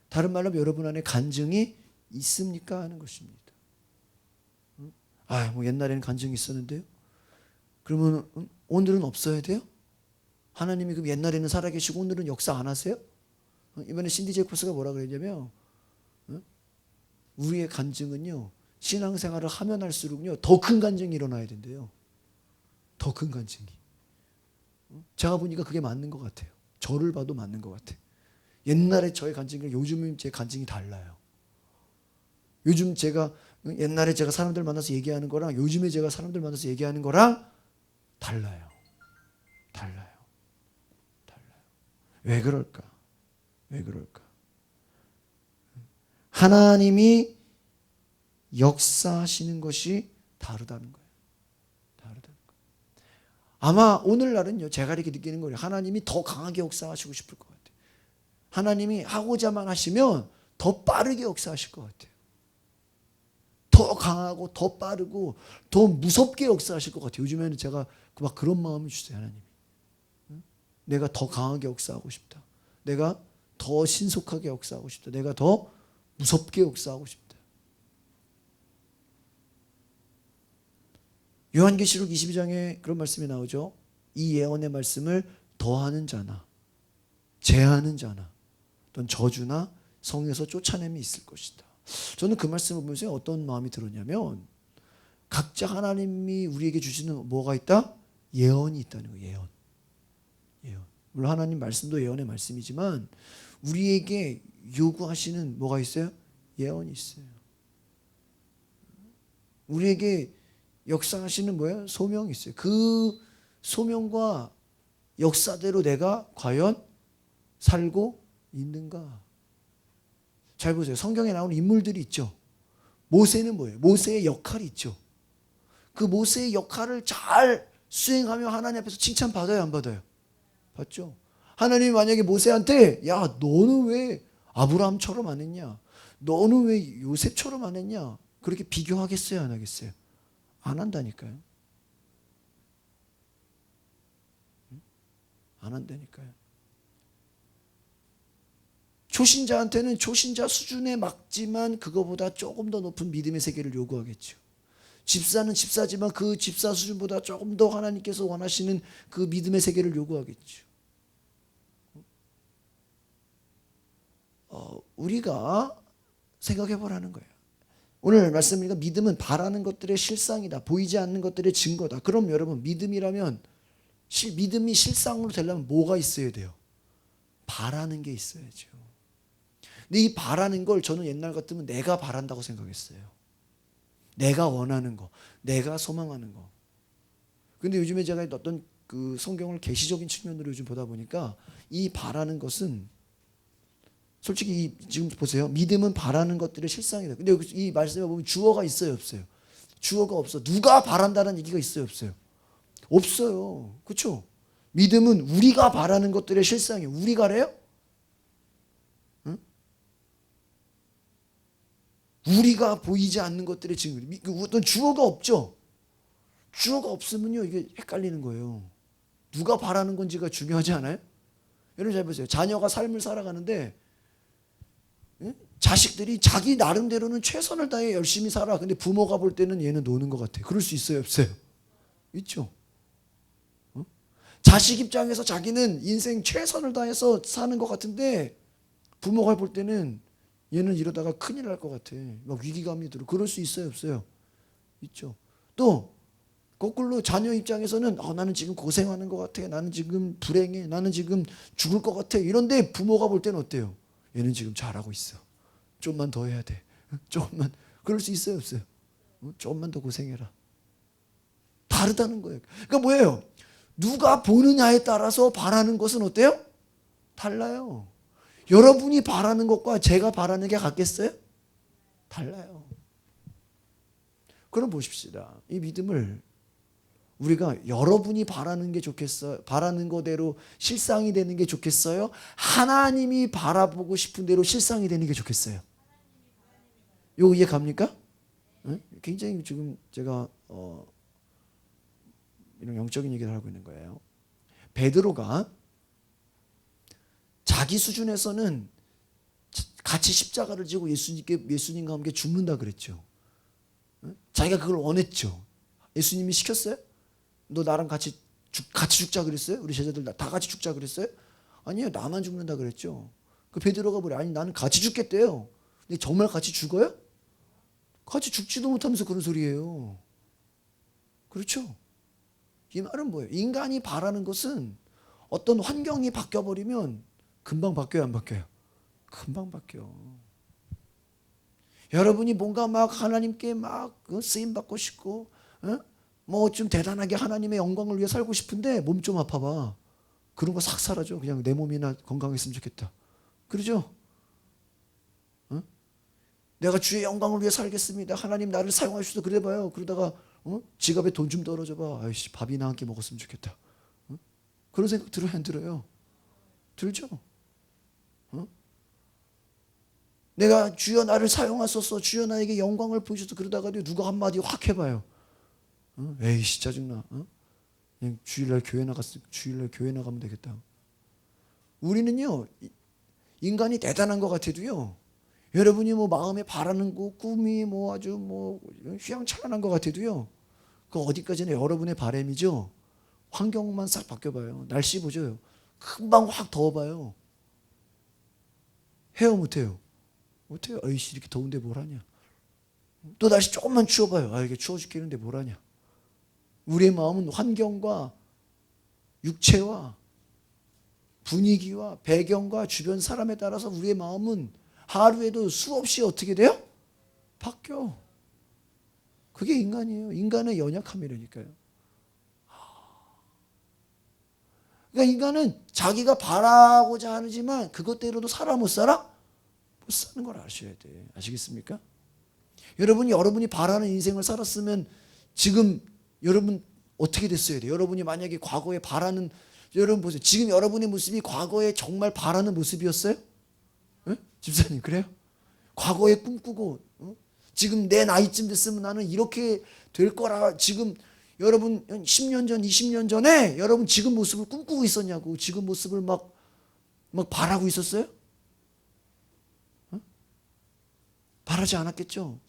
다른 말로 여러분 안에 간증이 있습니까? 하는 것입니다. 뭐 옛날에는 간증이 있었는데요. 그러면 오늘은 없어야 돼요? 하나님이 그럼 옛날에는 살아계시고 오늘은 역사 안 하세요? 이번에 신디 제이콥스가 뭐라 그랬냐면 우리의 간증은요 신앙생활을 하면 할수록요 더 큰 간증이 일어나야 된대요. 더 큰 간증이. 제가 보니까 그게 맞는 것 같아요. 저를 봐도 맞는 것 같아요. 옛날에 저의 간증과 요즘 제 간증이 달라요. 요즘 옛날에 제가 사람들 만나서 얘기하는 거랑 요즘에 제가 사람들 만나서 얘기하는 거랑 달라요. 달라요. 왜 그럴까? 왜 그럴까? 하나님이 역사하시는 것이 다르다는 거예요. 다르다는 거예요. 아마 오늘날은요, 제가 이렇게 느끼는 거예요. 하나님이 더 강하게 역사하시고 싶을 것 같아요. 하나님이 하고자만 하시면 더 빠르게 역사하실 것 같아요. 더 강하고 더 빠르고 더 무섭게 역사하실 것 같아요. 요즘에는 제가 막 그런 마음을 주세요. 하나님이. 내가 더 강하게 역사하고 싶다. 내가 더 신속하게 역사하고 싶다. 내가 더 무섭게 역사하고 싶다. 요한계시록 22장에 그런 말씀이 나오죠. 이 예언의 말씀을 더하는 자나 제하는 자나 또는 저주나 성에서 쫓아냄이 있을 것이다. 저는 그 말씀을 보면서 어떤 마음이 들었냐면 각자 하나님이 우리에게 주시는 뭐가 있다? 예언이 있다는 거예요. 예언. 물론 하나님 말씀도 예언의 말씀이지만 우리에게 요구하시는 뭐가 있어요? 예언이 있어요. 우리에게 역사하시는 뭐예요? 소명이 있어요. 그 소명과 역사대로 내가 과연 살고 있는가? 잘 보세요. 성경에 나오는 인물들이 있죠. 모세는 뭐예요? 모세의 역할이 있죠. 그 모세의 역할을 잘 수행하며 하나님 앞에서 칭찬받아요? 안 받아요? 받죠. 하나님이 만약에 모세한테 야 너는 왜 아브라함처럼 안 했냐? 너는 왜 요셉처럼 안 했냐? 그렇게 비교하겠어요? 안 하겠어요? 안 한다니까요. 안 한다니까요. 초신자한테는 초신자 수준에 맞지만 그거보다 조금 더 높은 믿음의 세계를 요구하겠죠. 집사는 집사지만 그 집사 수준보다 조금 더 하나님께서 원하시는 그 믿음의 세계를 요구하겠죠. 우리가 생각해 보라는 거예요. 오늘 말씀이니까 믿음은 바라는 것들의 실상이다. 보이지 않는 것들의 증거다. 그럼 여러분 믿음이라면 믿음이 실상으로 되려면 뭐가 있어야 돼요? 바라는 게 있어야죠. 근데 이 바라는 걸 저는 옛날 같으면 내가 바란다고 생각했어요. 내가 원하는 거, 내가 소망하는 거. 근데 요즘에 제가 어떤 그 성경을 계시적인 측면으로 요즘 보다 보니까 이 바라는 것은 솔직히 지금 보세요. 믿음은 바라는 것들의 실상이다. 근데 이 말씀에 보면 주어가 있어요, 없어요? 주어가 없어. 누가 바란다는 얘기가 있어요, 없어요? 없어요. 그렇죠? 믿음은 우리가 바라는 것들의 실상이에요. 우리가래요? 응? 우리가 보이지 않는 것들의 증거. 어떤 주어가 없죠. 주어가 없으면요 이게 헷갈리는 거예요. 누가 바라는 건지가 중요하지 않아요? 여러분 잘 보세요. 자녀가 삶을 살아가는데 자식들이 자기 나름대로는 최선을 다해 열심히 살아. 근데 부모가 볼 때는 얘는 노는 것 같아. 그럴 수 있어요, 없어요? 있죠. 자식 입장에서 자기는 인생 최선을 다해서 사는 것 같은데 부모가 볼 때는 얘는 이러다가 큰일 날 것 같아. 막 위기감이 들어. 그럴 수 있어요, 없어요? 있죠. 또 거꾸로 자녀 입장에서는 나는 지금 고생하는 것 같아. 나는 지금 불행해. 나는 지금 죽을 것 같아. 이런데 부모가 볼 때는 어때요? 얘는 지금 잘하고 있어. 좀만 더 해야 돼. 조금만. 그럴 수 있어요, 없어요? 조금만 더 고생해라. 다르다는 거예요. 그러니까 뭐예요? 누가 보느냐에 따라서 바라는 것은 어때요? 달라요. 여러분이 바라는 것과 제가 바라는 게 같겠어요? 달라요. 그럼 보십시다. 이 믿음을 우리가 여러분이 바라는 게 좋겠어요? 바라는 거대로 실상이 되는 게 좋겠어요? 하나님이 바라보고 싶은 대로 실상이 되는 게 좋겠어요? 이거 이해 갑니까? 네? 굉장히 지금 제가 이런 영적인 얘기를 하고 있는 거예요. 베드로가 자기 수준에서는 같이 십자가를 지고 예수님과 함께 죽는다 그랬죠. 자기가 그걸 원했죠. 예수님이 시켰어요? 너 나랑 같이 죽자 그랬어요? 우리 제자들 다 같이 죽자 그랬어요? 아니요, 나만 죽는다 그랬죠. 그 베드로가 뭐래? 아니 나는 같이 죽겠대요. 근데 정말 같이 죽어요? 같이 죽지도 못하면서 그런 소리예요. 그렇죠? 이 말은 뭐예요? 인간이 바라는 것은 어떤 환경이 바뀌어버리면 금방 바뀌어요, 안 바뀌어요? 금방 바뀌어. 여러분이 뭔가 막 하나님께 막 쓰임 받고 싶고, 뭐 좀 대단하게 하나님의 영광을 위해 살고 싶은데 몸 좀 아파봐. 그런 거 싹 사라져. 그냥 내 몸이나 건강했으면 좋겠다. 그러죠? 내가 주의 영광을 위해 살겠습니다. 하나님 나를 사용하셔서 그래봐요. 그러다가 지갑에 돈 좀 떨어져봐. 아이씨 밥이나 한 끼 먹었으면 좋겠다. 그런 생각 들어요, 안 들어요? 들죠? 내가 주여 나를 사용하소서, 주여 나에게 영광을 보여주소서 그러다가도 누가 한마디 확 해봐요. 에이씨 짜증나. 그냥 주일날 교회 나가면 되겠다. 우리는요 인간이 대단한 것 같아도요, 여러분이 뭐 마음에 바라는 거 꿈이 뭐 아주 뭐 휘황찬란한 것 같아도요, 그 어디까지나 여러분의 바람이죠. 환경만 싹 바뀌어봐요. 날씨 보죠. 금방 확 더워봐요. 해요, 못해요? 못해요. 아이씨 이렇게 더운데 뭘 하냐. 또 날씨 조금만 추워봐요. 아 이게 추워 죽겠는데 뭘 하냐. 우리의 마음은 환경과 육체와 분위기와 배경과 주변 사람에 따라서 우리의 마음은 하루에도 수없이 어떻게 돼요? 바뀌어. 그게 인간이에요. 인간의 연약함이라니까요. 그러니까 인간은 자기가 바라고자 하지만 그것대로도 살아 못 살아? 못 사는 걸 아셔야 돼. 아시겠습니까? 여러분이 바라는 인생을 살았으면 지금 여러분 어떻게 됐어야 돼요? 여러분이 만약에 과거에 바라는, 여러분 보세요. 지금 여러분의 모습이 과거에 정말 바라는 모습이었어요? 네? 집사님 그래요? 과거에 꿈꾸고 지금 내 나이쯤 됐으면 나는 이렇게 될 거라, 지금 여러분 10년 전 20년 전에 여러분 지금 모습을 꿈꾸고 있었냐고. 지금 모습을 막 바라고 있었어요? 바라지 않았겠죠?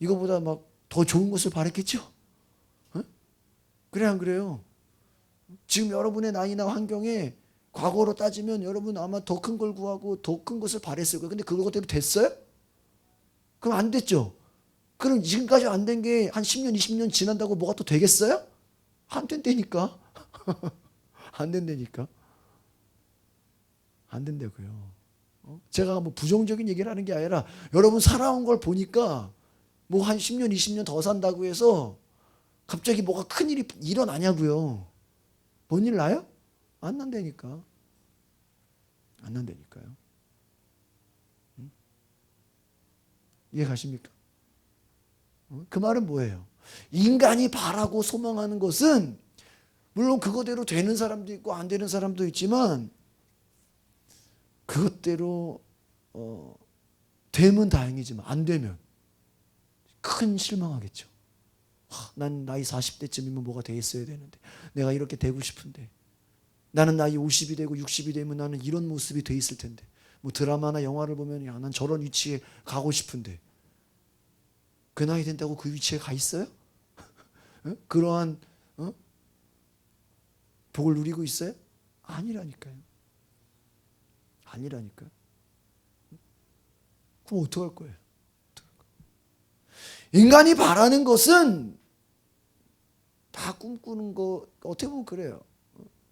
이거보다 막 더 좋은 것을 바랬겠죠? 그래 안 그래요? 지금 여러분의 나이나 환경에 과거로 따지면 여러분 아마 더 큰 걸 구하고 더 큰 것을 바랬을 거예요. 근데 그것 때문에 됐어요? 그럼 안 됐죠? 그럼 지금까지 안 된 게 한 10년 20년 지난다고 뭐가 또 되겠어요? 안 된다니까. 안 된다니까. 안 된다고요. 제가 뭐 부정적인 얘기를 하는 게 아니라 여러분 살아온 걸 보니까 뭐 한 10년, 20년 더 산다고 해서 갑자기 뭐가 큰일이 일어나냐고요. 뭔 일 나요? 안 난다니까. 안 난다니까요. 이해 가십니까? 그 말은 뭐예요? 인간이 바라고 소망하는 것은 물론 그거대로 되는 사람도 있고 안 되는 사람도 있지만 그것대로 되면 다행이지만 안 되면 큰 실망하겠죠. 난 나이 40대쯤이면 뭐가 돼 있어야 되는데 내가 이렇게 되고 싶은데 나는 나이 50이 되고 60이 되면 나는 이런 모습이 돼 있을 텐데 뭐 드라마나 영화를 보면 야, 난 저런 위치에 가고 싶은데 그 나이 된다고 그 위치에 가 있어요? 그러한 복을 누리고 있어요? 아니라니까요. 아니라니까요. 그럼 어떡할 거예요? 인간이 바라는 것은 다 꿈꾸는 거 어떻게 보면 그래요.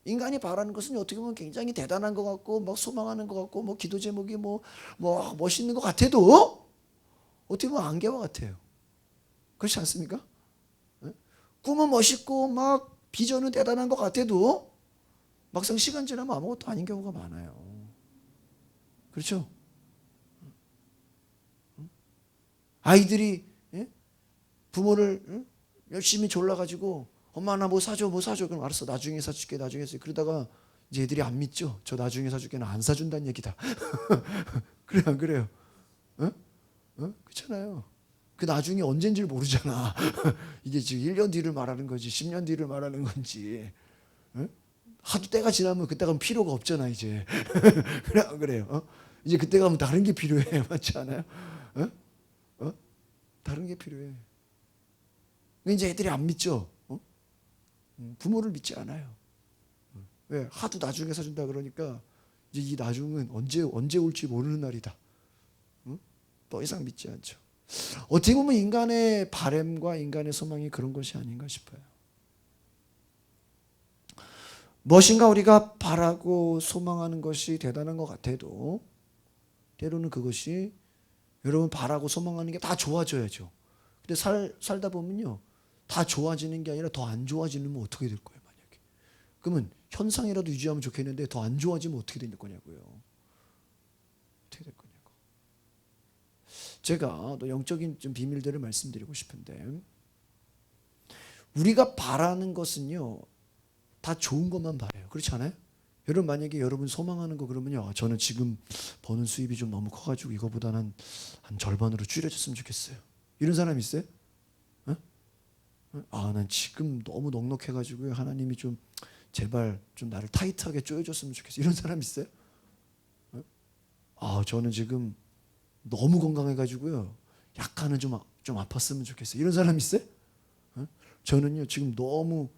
인간이 바라는 것은 어떻게 보면 굉장히 대단한 것 같고 막 소망하는 것 같고 뭐 기도 제목이 뭐 멋있는 것 같아도 어떻게 보면 안개와 같아요. 그렇지 않습니까? 꿈은 멋있고 막 비전은 대단한 것 같아도 막상 시간 지나면 아무것도 아닌 경우가 많아요. 그렇죠? 아이들이 부모를 열심히 졸라가지고 엄마 나 뭐 사줘 뭐 사줘 그럼 알았어 나중에 사줄게 나중에 사줄게 그러다가 이제 애들이 안 믿죠. 저 나중에 사줄게는 안 사준다는 얘기다. 그래요 안 그래요? 그렇잖아요. 그 나중에 언젠지를 모르잖아. 이게 지금 1년 뒤를 말하는 건지 10년 뒤를 말하는 건지 하도 때가 지나면 그때 가면 필요가 없잖아 이제. 그래 안 그래요? 이제 그때 가면 다른 게 필요해. 맞지 않아요? 다른 게 필요해. 이제 애들이 안 믿죠. 부모를 믿지 않아요. 왜? 하도 나중에 사준다 그러니까 이제 이 나중은 언제 올지 모르는 날이다. 더 이상 믿지 않죠. 어떻게 보면 인간의 바램과 인간의 소망이 그런 것이 아닌가 싶어요. 무엇인가 우리가 바라고 소망하는 것이 대단한 것 같아도 때로는 그것이 여러분 바라고 소망하는 게 다 좋아져야죠. 근데 살다 보면요. 다 좋아지는 게 아니라 더 안 좋아지면 어떻게 될 거예요, 만약에. 그러면 현상이라도 유지하면 좋겠는데 더 안 좋아지면 어떻게 될 거냐고요. 어떻게 될 거냐고. 제가 또 영적인 좀 비밀들을 말씀드리고 싶은데 우리가 바라는 것은요. 다 좋은 것만 바라요. 그렇지 않아요? 여러분 만약에 여러분 소망하는 거 그러면요. 저는 지금 버는 수입이 좀 너무 커가지고 이거보다는 한 절반으로 줄여줬으면 좋겠어요. 이런 사람 있어요? 난 지금 너무 넉넉해가지고요. 하나님이 좀 제발 좀 나를 타이트하게 쪼여줬으면 좋겠어요. 이런 사람 있어요? 저는 지금 너무 건강해가지고요. 약간은 좀 아팠으면 좋겠어요. 이런 사람 있어요? 저는요 지금 너무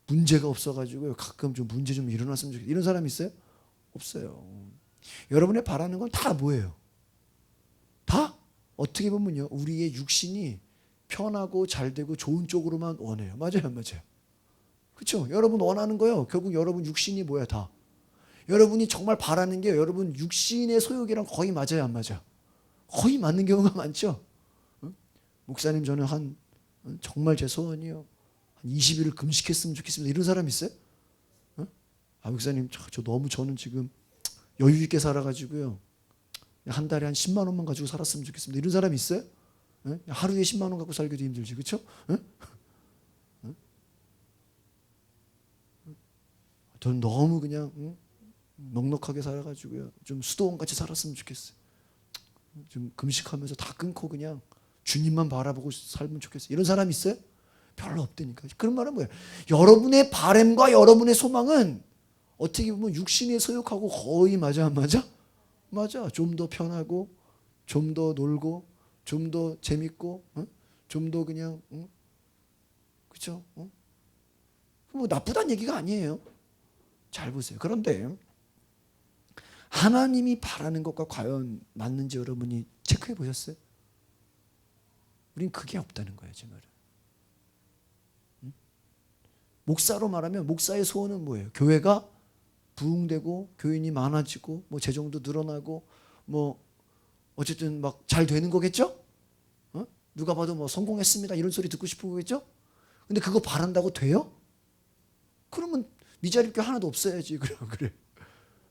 문제가 없어가지고요. 가끔 좀 문제 좀 일어났으면 좋겠어요. 이런 사람 있어요? 없어요. 여러분의 바라는 건 다 뭐예요? 다 어떻게 보면요. 우리의 육신이 편하고 잘되고 좋은 쪽으로만 원해요. 맞아요, 안 맞아요? 그렇죠? 여러분 원하는 거요. 결국 여러분 육신이 뭐야 다. 여러분이 정말 바라는 게 여러분 육신의 소욕이랑 거의 맞아요, 안 맞아? 거의 맞는 경우가 많죠. 목사님 저는 정말 제 소원이요. 한 20일을 금식했으면 좋겠습니다. 이런 사람 있어요? 목사님 저는 지금 여유 있게 살아가지고요. 한 달에 한 10만 원만 가지고 살았으면 좋겠습니다. 이런 사람 있어요? 하루에 10만 원 갖고 살기도 힘들지, 그렇죠? 저는 너무 그냥 넉넉하게 살아가지고요. 좀 수도원같이 살았으면 좋겠어요. 좀 금식하면서 다 끊고 그냥 주님만 바라보고 살면 좋겠어요. 이런 사람 있어요? 별로 없다니까. 그런 말은 뭐예요? 여러분의 바램과 여러분의 소망은 어떻게 보면 육신의 소욕하고 거의 맞아 안 맞아? 맞아. 좀 더 편하고 좀 더 놀고 좀 더 재밌고 좀 더 그냥 그렇죠? 뭐 나쁘다는 얘기가 아니에요. 잘 보세요. 그런데 하나님이 바라는 것과 과연 맞는지 여러분이 체크해 보셨어요? 우린 그게 없다는 거예요, 제 말은. 목사로 말하면 목사의 소원은 뭐예요? 교회가 부흥되고 교인이 많아지고 뭐 재정도 늘어나고 뭐 어쨌든 막 잘 되는 거겠죠? 누가 봐도 뭐 성공했습니다 이런 소리 듣고 싶은 거겠죠? 근데 그거 바란다고 돼요? 그러면 미자립 교회 하나도 없어야지. 그래.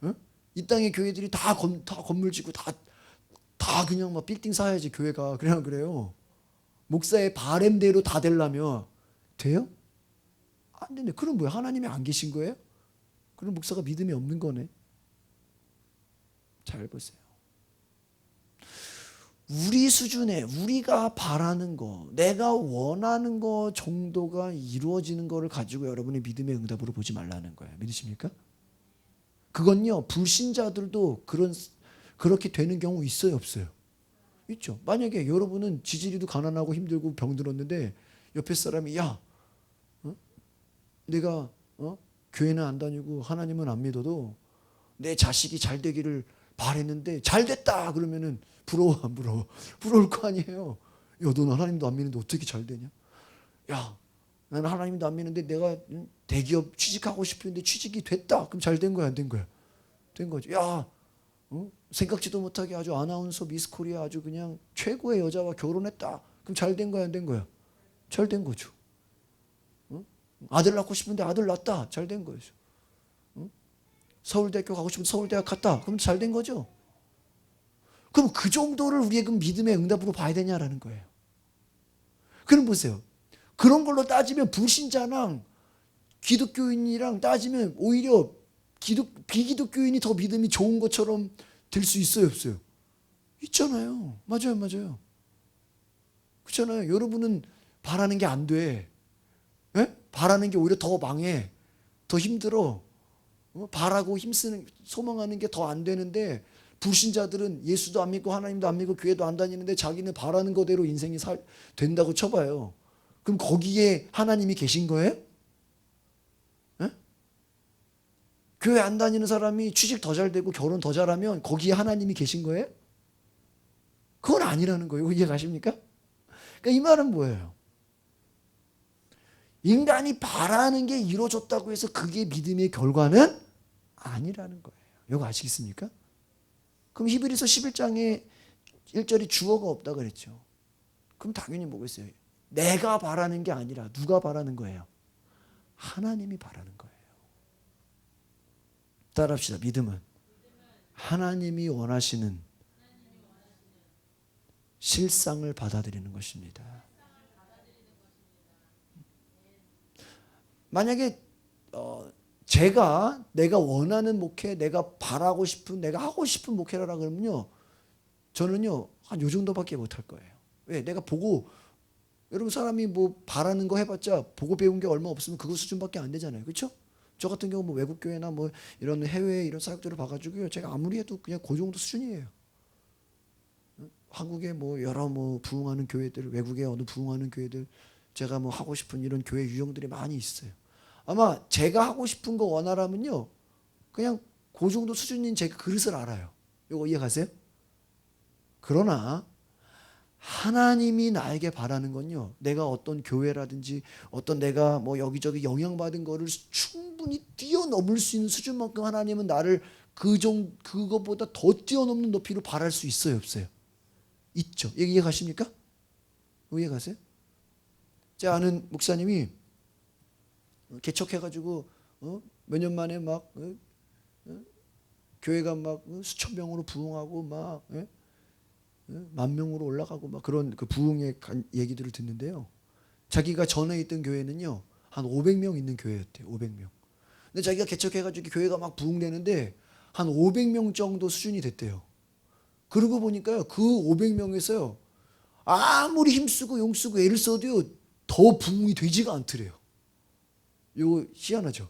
어? 이 땅의 교회들이 다 건물 짓고 다 그냥 막 빌딩 사야지 교회가. 그냥 그래요. 목사의 바램대로 다 되려면 돼요? 안 되네. 그럼 뭐야? 하나님이 안 계신 거예요? 그럼 목사가 믿음이 없는 거네. 잘 보세요. 우리 수준에 우리가 바라는 거, 내가 원하는 거 정도가 이루어지는 거를 가지고 여러분이 믿음의 응답으로 보지 말라는 거예요. 믿으십니까? 그건요, 불신자들도 그렇게 되는 경우 있어요, 없어요? 있죠. 만약에 여러분은 지지리도 가난하고 힘들고 병들었는데 옆에 사람이 야, 내가 교회는 안 다니고 하나님은 안 믿어도 내 자식이 잘 되기를 바랬는데 잘 됐다 그러면은 부러워 안 부러워? 부러울 거 아니에요. 야, 너는 하나님도 안 믿는데 어떻게 잘 되냐? 야, 나는 하나님도 안 믿는데 내가 대기업 취직하고 싶은데 취직이 됐다. 그럼 잘 된 거야, 안 된 거야? 된 거죠. 야, 생각지도 못하게 아주 아나운서 미스 코리아 아주 그냥 최고의 여자와 결혼했다. 그럼 잘 된 거야, 안 된 거야? 잘 된 거죠. 아들 낳고 싶은데 아들 낳았다. 잘 된 거죠. 서울대학교 가고 싶은데 서울대학 갔다. 그럼 잘 된 거죠. 그럼 그 정도를 우리의 그 믿음의 응답으로 봐야 되냐라는 거예요. 그럼 보세요. 그런 걸로 따지면 불신자랑 기독교인이랑 따지면 오히려 비기독교인이 더 믿음이 좋은 것처럼 될 수 있어요, 없어요? 있잖아요. 맞아요. 그렇잖아요. 여러분은 바라는 게 안 돼. 에? 바라는 게 오히려 더 망해. 더 힘들어. 바라고 힘쓰는, 소망하는 게 더 안 되는데 불신자들은 예수도 안 믿고 하나님도 안 믿고 교회도 안 다니는데 자기는 바라는 거대로 인생이 된다고 쳐봐요. 그럼 거기에 하나님이 계신 거예요? 에? 교회 안 다니는 사람이 취직 더 잘 되고 결혼 더 잘하면 거기에 하나님이 계신 거예요? 그건 아니라는 거예요. 이해 가십니까? 그러니까 이 말은 뭐예요? 인간이 바라는 게 이루어졌다고 해서 그게 믿음의 결과는 아니라는 거예요. 이거 아시겠습니까? 그럼 히브리서 11장에 1절에 주어가 없다 그랬죠. 그럼 당연히 뭐겠어요? 내가 바라는 게 아니라 누가 바라는 거예요? 하나님이 바라는 거예요. 따라합시다. 믿음은 하나님이 원하시는 실상을 받아들이는 것입니다. 만약에 내가 원하는 목회, 내가 바라고 싶은, 내가 하고 싶은 목회라고 그러면요, 저는요 한 요 정도밖에 못할 거예요. 왜? 내가 보고, 여러분 사람이 뭐 바라는 거 해봤자 보고 배운 게 얼마 없으면 그거 수준밖에 안 되잖아요, 그렇죠? 저 같은 경우 뭐 외국 교회나 뭐 이런 해외 이런 사역들을 봐가지고요, 제가 아무리 해도 그냥 그 정도 수준이에요. 한국에 뭐 여러 뭐 부흥하는 교회들, 외국에 어느 부흥하는 교회들, 제가 뭐 하고 싶은 이런 교회 유형들이 많이 있어요. 아마 제가 하고 싶은 거 원하라면요, 그냥 그 정도 수준인 제 그릇을 알아요. 이거 이해가세요? 그러나 하나님이 나에게 바라는 건요, 내가 어떤 교회라든지 어떤 내가 뭐 여기저기 영향받은 거를 충분히 뛰어넘을 수 있는 수준만큼 하나님은 나를 그거보다 더 뛰어넘는 높이로 바랄 수 있어요, 없어요? 있죠. 이해가십니까? 이해가세요? 제 아는 목사님이 개척해가지고 몇 년 만에 막 교회가 막 수천 명으로 부흥하고 막 10,000명으로 올라가고 막 그런 그 부흥의 얘기들을 듣는데요. 자기가 전에 있던 교회는요 한 500명 있는 교회였대요. 500명. 근데 자기가 개척해가지고 교회가 막 부흥되는데 한 500명 정도 수준이 됐대요. 그러고 보니까요, 그 500명에서요 아무리 힘쓰고 용쓰고 애를 써도요 더 부흥이 되지가 않더래요. 이거 희한하죠.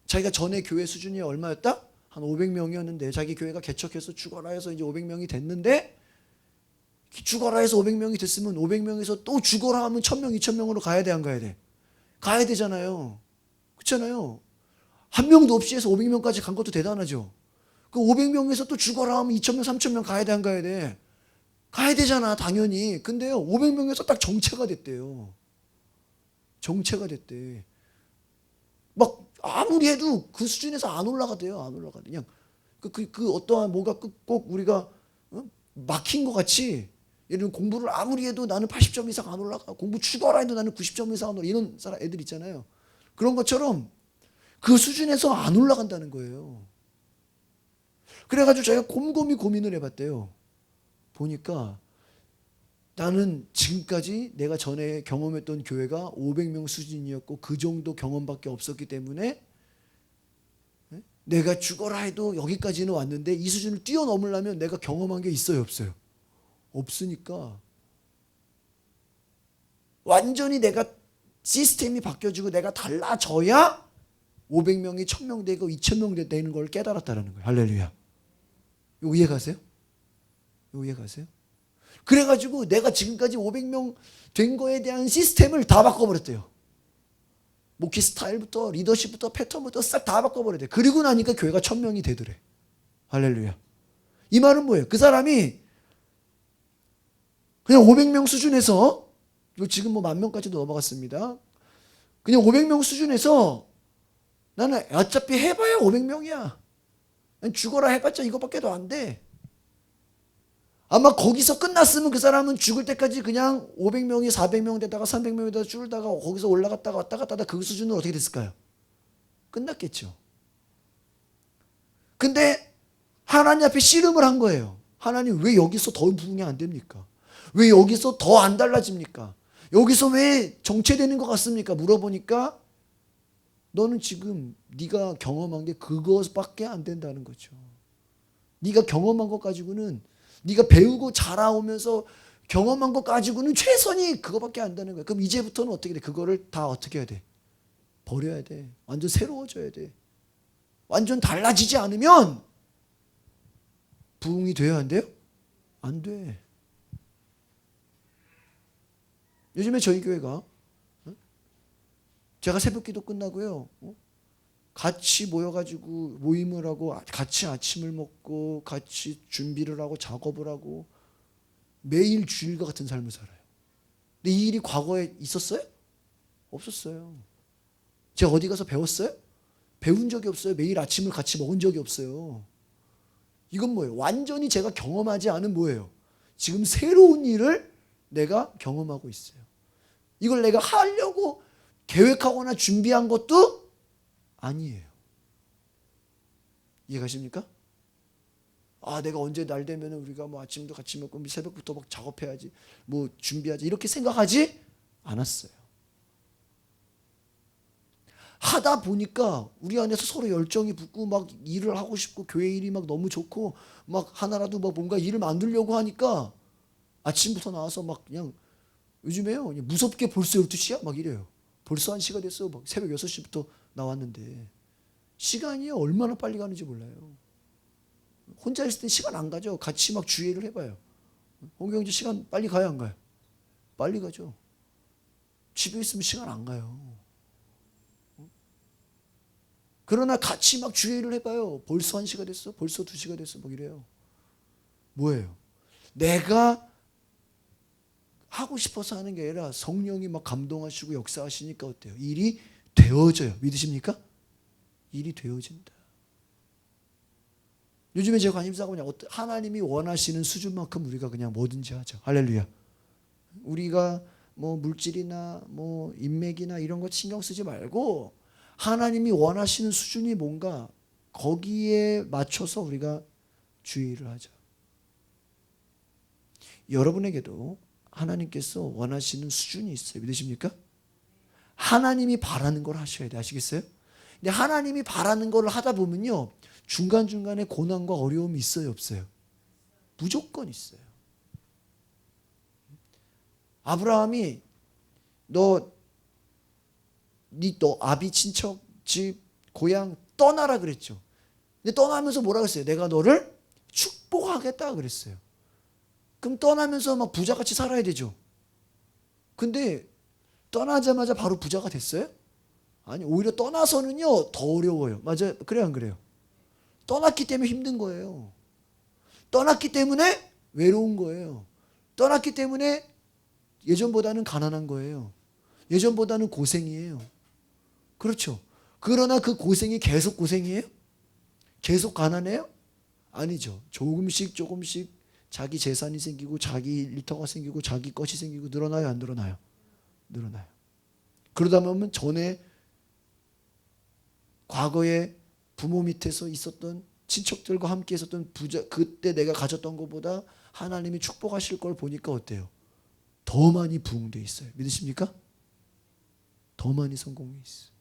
자기가 전에 교회 수준이 얼마였다? 한 500명이었는데 자기 교회가 개척해서 죽어라 해서 이제 500명이 됐는데, 죽어라 해서 500명이 됐으면 500명에서 또 죽어라 하면 1,000명, 2,000명으로 가야 돼, 안 가야 돼? 가야 되잖아요. 그렇잖아요. 한 명도 없이 해서 500명까지 간 것도 대단하죠. 그 500명에서 또 죽어라 하면 2,000명, 3,000명 가야 돼, 안 가야 돼? 가야 되잖아, 당연히. 근데요, 500명에서 딱 정체가 됐대요. 정체가 됐대. 막 아무리 해도 그 수준에서 안 올라가대요. 안 올라가대. 그냥 그 어떠한 뭐가 꼭 우리가 막힌 것 같이 예를 들면 공부를 아무리 해도 나는 80점 이상 안 올라가. 공부 죽어라 해도 나는 90점 이상 안 올라가. 이런 사람 애들 있잖아요. 그런 것처럼 그 수준에서 안 올라간다는 거예요. 그래가지고 제가 곰곰이 고민을 해봤대요. 보니까 나는 지금까지 내가 전에 경험했던 교회가 500명 수준이었고 그 정도 경험밖에 없었기 때문에 내가 죽어라 해도 여기까지는 왔는데 이 수준을 뛰어넘으려면 내가 경험한 게 있어요, 없어요? 없으니까 완전히 내가 시스템이 바뀌어지고 내가 달라져야 500명이 1000명 되고 2000명 되는 걸 깨달았다는 거예요. 할렐루야. 이거 이해가세요? 이거 이해가세요? 그래가지고 내가 지금까지 500명 된 거에 대한 시스템을 다 바꿔버렸대요. 목회 스타일부터 리더십부터 패턴부터 싹 다 바꿔버렸대요. 그리고 나니까 교회가 1000명이 되더래. 할렐루야. 이 말은 뭐예요? 그 사람이 그냥 500명 수준에서 지금 뭐 10,000명까지도 넘어갔습니다. 그냥 500명 수준에서 나는 어차피 해봐야 500명이야. 죽어라 해봤자 이거밖에 더 안 돼. 아마 거기서 끝났으면 그 사람은 죽을 때까지 그냥 500명이 400명 되다가 300명이 되다가 줄다가 거기서 올라갔다가 왔다 갔다 하다 그 수준은 어떻게 됐을까요? 끝났겠죠. 근데 하나님 앞에 씨름을 한 거예요. 하나님 왜 여기서 더 부흥이 안 됩니까? 왜 여기서 더 안 달라집니까? 여기서 왜 정체되는 것 같습니까? 물어보니까 너는 지금 네가 경험한 게 그것밖에 안 된다는 거죠. 네가 경험한 것 가지고는 네가 배우고 자라오면서 경험한 것 가지고는 최선이 그거밖에 안 되는 거야. 그럼 이제부터는 어떻게 돼? 그거를 다 어떻게 해야 돼? 버려야 돼. 완전 새로워져야 돼. 완전 달라지지 않으면 부흥이 돼야 안 돼요? 안 돼. 요즘에 저희 교회가 제가 새벽기도 끝나고요. 같이 모여가지고 모임을 하고 같이 아침을 먹고 같이 준비를 하고 작업을 하고 매일 주일과 같은 삶을 살아요. 근데 이 일이 과거에 있었어요? 없었어요. 제가 어디 가서 배웠어요? 배운 적이 없어요. 매일 아침을 같이 먹은 적이 없어요. 이건 뭐예요? 완전히 제가 경험하지 않은 뭐예요? 지금 새로운 일을 내가 경험하고 있어요. 이걸 내가 하려고 계획하거나 준비한 것도 아니에요. 이해가십니까? 아, 내가 언제 날 되면 우리가 뭐 아침도 같이 먹고 새벽부터 막 작업해야지, 뭐 준비하지, 이렇게 생각하지 않았어요. 하다 보니까 우리 안에서 서로 열정이 붙고 막 일을 하고 싶고 교회 일이 막 너무 좋고 막 하나라도 막 뭔가 일을 만들려고 하니까 아침부터 나와서 막 그냥 요즘에요 무섭게 벌써 12시야? 막 이래요. 벌써 1시가 됐어. 막 새벽 6시부터 나왔는데 시간이 얼마나 빨리 가는지 몰라요. 혼자 있을 때 시간 안 가죠. 같이 막 주의를 해봐요. 홍경지 시간 빨리 가요, 안 가요? 빨리 가죠. 집에 있으면 시간 안 가요. 그러나 같이 막 주의를 해봐요. 벌써 1시가 됐어. 벌써 2시가 됐어. 막 이래요. 뭐예요? 내가 하고 싶어서 하는 게 아니라 성령이 막 감동하시고 역사하시니까 어때요? 일이 되어져요. 믿으십니까? 일이 되어진다. 요즘에 제가 관심사가 그냥 하나님이 원하시는 수준만큼 우리가 그냥 뭐든지 하죠. 할렐루야. 우리가 뭐 물질이나 뭐 인맥이나 이런 거 신경 쓰지 말고 하나님이 원하시는 수준이 뭔가 거기에 맞춰서 우리가 주의를 하자. 여러분에게도 하나님께서 원하시는 수준이 있어요. 믿으십니까? 하나님이 바라는 걸 하셔야 돼. 아시겠어요? 근데 하나님이 바라는 걸 하다 보면요. 중간중간에 고난과 어려움이 있어요? 없어요? 무조건 있어요. 아브라함이 너 아비 친척 집 고향 떠나라 그랬죠. 근데 떠나면서 뭐라고 했어요? 내가 너를 축복하겠다 그랬어요. 그럼 떠나면서 막 부자같이 살아야 되죠. 근데 떠나자마자 바로 부자가 됐어요? 아니, 오히려 떠나서는요 더 어려워요. 맞아요? 그래요, 안 그래요? 떠났기 때문에 힘든 거예요. 떠났기 때문에 외로운 거예요. 떠났기 때문에 예전보다는 가난한 거예요. 예전보다는 고생이에요. 그렇죠. 그러나 그 고생이 계속 고생이에요? 계속 가난해요? 아니죠. 조금씩 자기 재산이 생기고 자기 일터가 생기고 자기 것이 생기고 늘어나요, 안 늘어나요? 늘어나요. 그러다 보면 전에 과거에 부모 밑에서 있었던 친척들과 함께 있었던 부자, 그때 내가 가졌던 것보다 하나님이 축복하실 걸 보니까 어때요? 더 많이 부흥되어 있어요. 믿으십니까? 더 많이 성공해 있어요.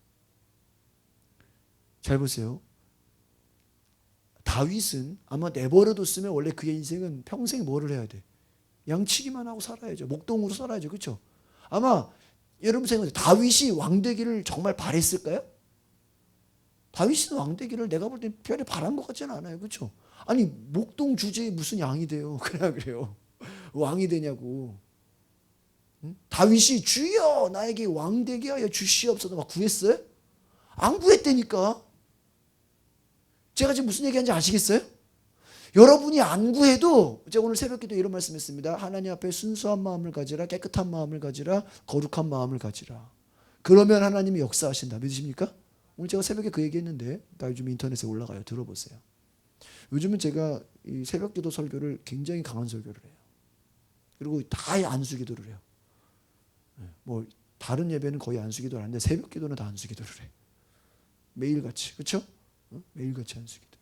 잘 보세요. 다윗은 아마 내버려뒀으면 원래 그의 인생은 평생 뭐를 해야 돼? 양치기만 하고 살아야죠. 목동으로 살아야죠. 그렇죠? 아마 여러분 생각해요. 다윗이 왕되기를 정말 바랬을까요? 다윗은 왕되기를 내가 볼 때 별에 바란 것 같지는 않아요. 그렇죠? 아니 목동 주제에 무슨 양이 돼요? 그래요. 왕이 되냐고. 응? 다윗이 주여 나에게 왕되게 하여 주시옵소서 막 구했어요? 안 구했다니까. 제가 지금 무슨 얘기하는지 아시겠어요? 여러분이 안 구해도 제가 오늘 새벽기도 이런 말씀했습니다. 하나님 앞에 순수한 마음을 가지라, 깨끗한 마음을 가지라, 거룩한 마음을 가지라. 그러면 하나님이 역사하신다. 믿으십니까? 오늘 제가 새벽에 그 얘기했는데 나 요즘 인터넷에 올라가요. 들어보세요. 요즘은 제가 이 새벽기도 설교를 굉장히 강한 설교를 해요. 그리고 다 안수기도를 해요. 뭐 다른 예배는 거의 안수기도를 하는데 새벽기도는 다 안수기도를 해. 매일같이. 그렇죠? 매일같이 안수기도.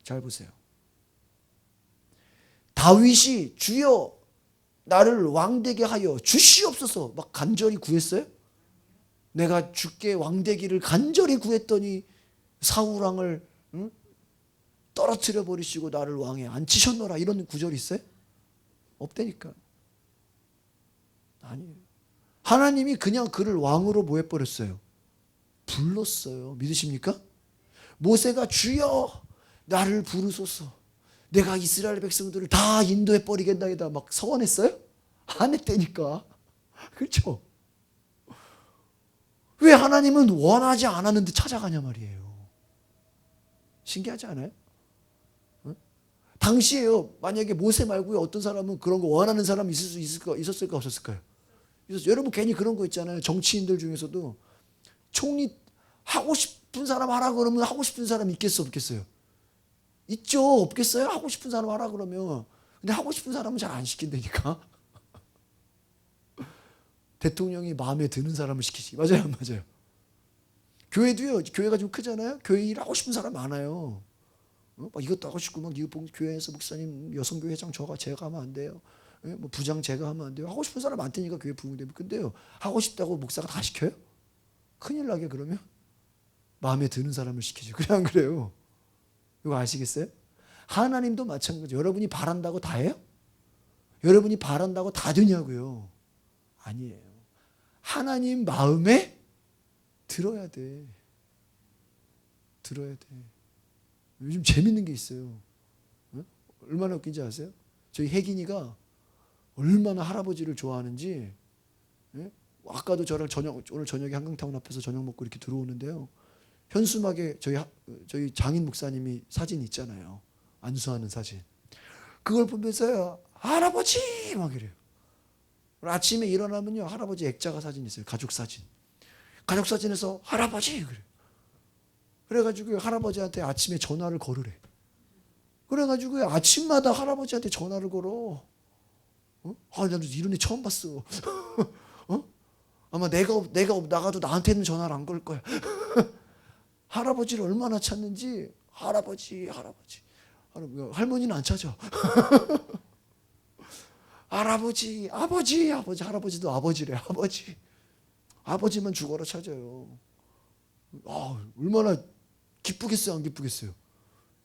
잘 보세요. 다윗이 주여 나를 왕되게 하여 주시옵소서 막 간절히 구했어요? 내가 주께 왕되기를 간절히 구했더니 사울왕을 떨어뜨려 버리시고 나를 왕에 앉히셨노라 이런 구절이 있어요? 없다니까. 아니에요. 하나님이 그냥 그를 왕으로 뭐 해버렸어요? 불렀어요. 믿으십니까? 모세가 주여 나를 부르소서 내가 이스라엘 백성들을 다 인도해 버리겠나이다 막 서원했어요? 안 했다니까. 그렇죠? 왜 하나님은 원하지 않았는데 찾아가냐 말이에요. 신기하지 않아요? 당시에요. 만약에 모세 말고요 어떤 사람은 그런 거 원하는 사람이 있었을까 없었을까요? 여러분 괜히 그런 거 있잖아요. 정치인들 중에서도 총리 하고 싶은 사람 하라 그러면 하고 싶은 사람 있겠어 없겠어요? 있죠. 없겠어요? 하고 싶은 사람 하라 그러면. 근데 하고 싶은 사람은 잘 안 시킨다니까. 대통령이 마음에 드는 사람을 시키지. 맞아요 안 맞아요? 교회도요. 교회가 좀 크잖아요. 교회 일 하고 싶은 사람 많아요. 막 이것도 하고 싶고 막 이거 교회에서 목사님 여성교회 회장 제가 하면 안 돼요. 뭐 부장 제가 하면 안 돼요. 하고 싶은 사람 많다니까 교회 부흥되면. 근데요 하고 싶다고 목사가 다 시켜요? 큰일 나게 그러면 마음에 드는 사람을 시키죠. 그래 안 그래요? 이거 아시겠어요? 하나님도 마찬가지예요. 여러분이 바란다고 다 해요? 여러분이 바란다고 다 되냐고요? 아니에요. 하나님 마음에 들어야 돼. 들어야 돼. 요즘 재밌는 게 있어요. 얼마나 웃긴지 아세요? 저희 혜긴이가 얼마나 할아버지를 좋아하는지. 아까도 저랑 오늘 저녁에 한강타운 앞에서 저녁 먹고 이렇게 들어오는데요. 현수막에 저희 장인 목사님이 사진 있잖아요. 안수하는 사진. 그걸 보면서요. 할아버지 막 이래요. 아침에 일어나면요. 할아버지 액자가 사진 있어요. 가족 사진. 가족 사진에서 할아버지 그래요. 그래가지고 할아버지한테 아침에 전화를 걸으래. 그래가지고 아침마다 할아버지한테 전화를 걸어. 나도 이런 애 처음 봤어. 아마 내가 나가도 나한테는 전화를 안 걸 거야. 할아버지를 얼마나 찾는지. 할아버지. 할머니는 안 찾아. 할아버지, 아버지, 할아버지도 아버지래. 아버지만 죽어라 찾아요. 얼마나 기쁘겠어요, 안 기쁘겠어요?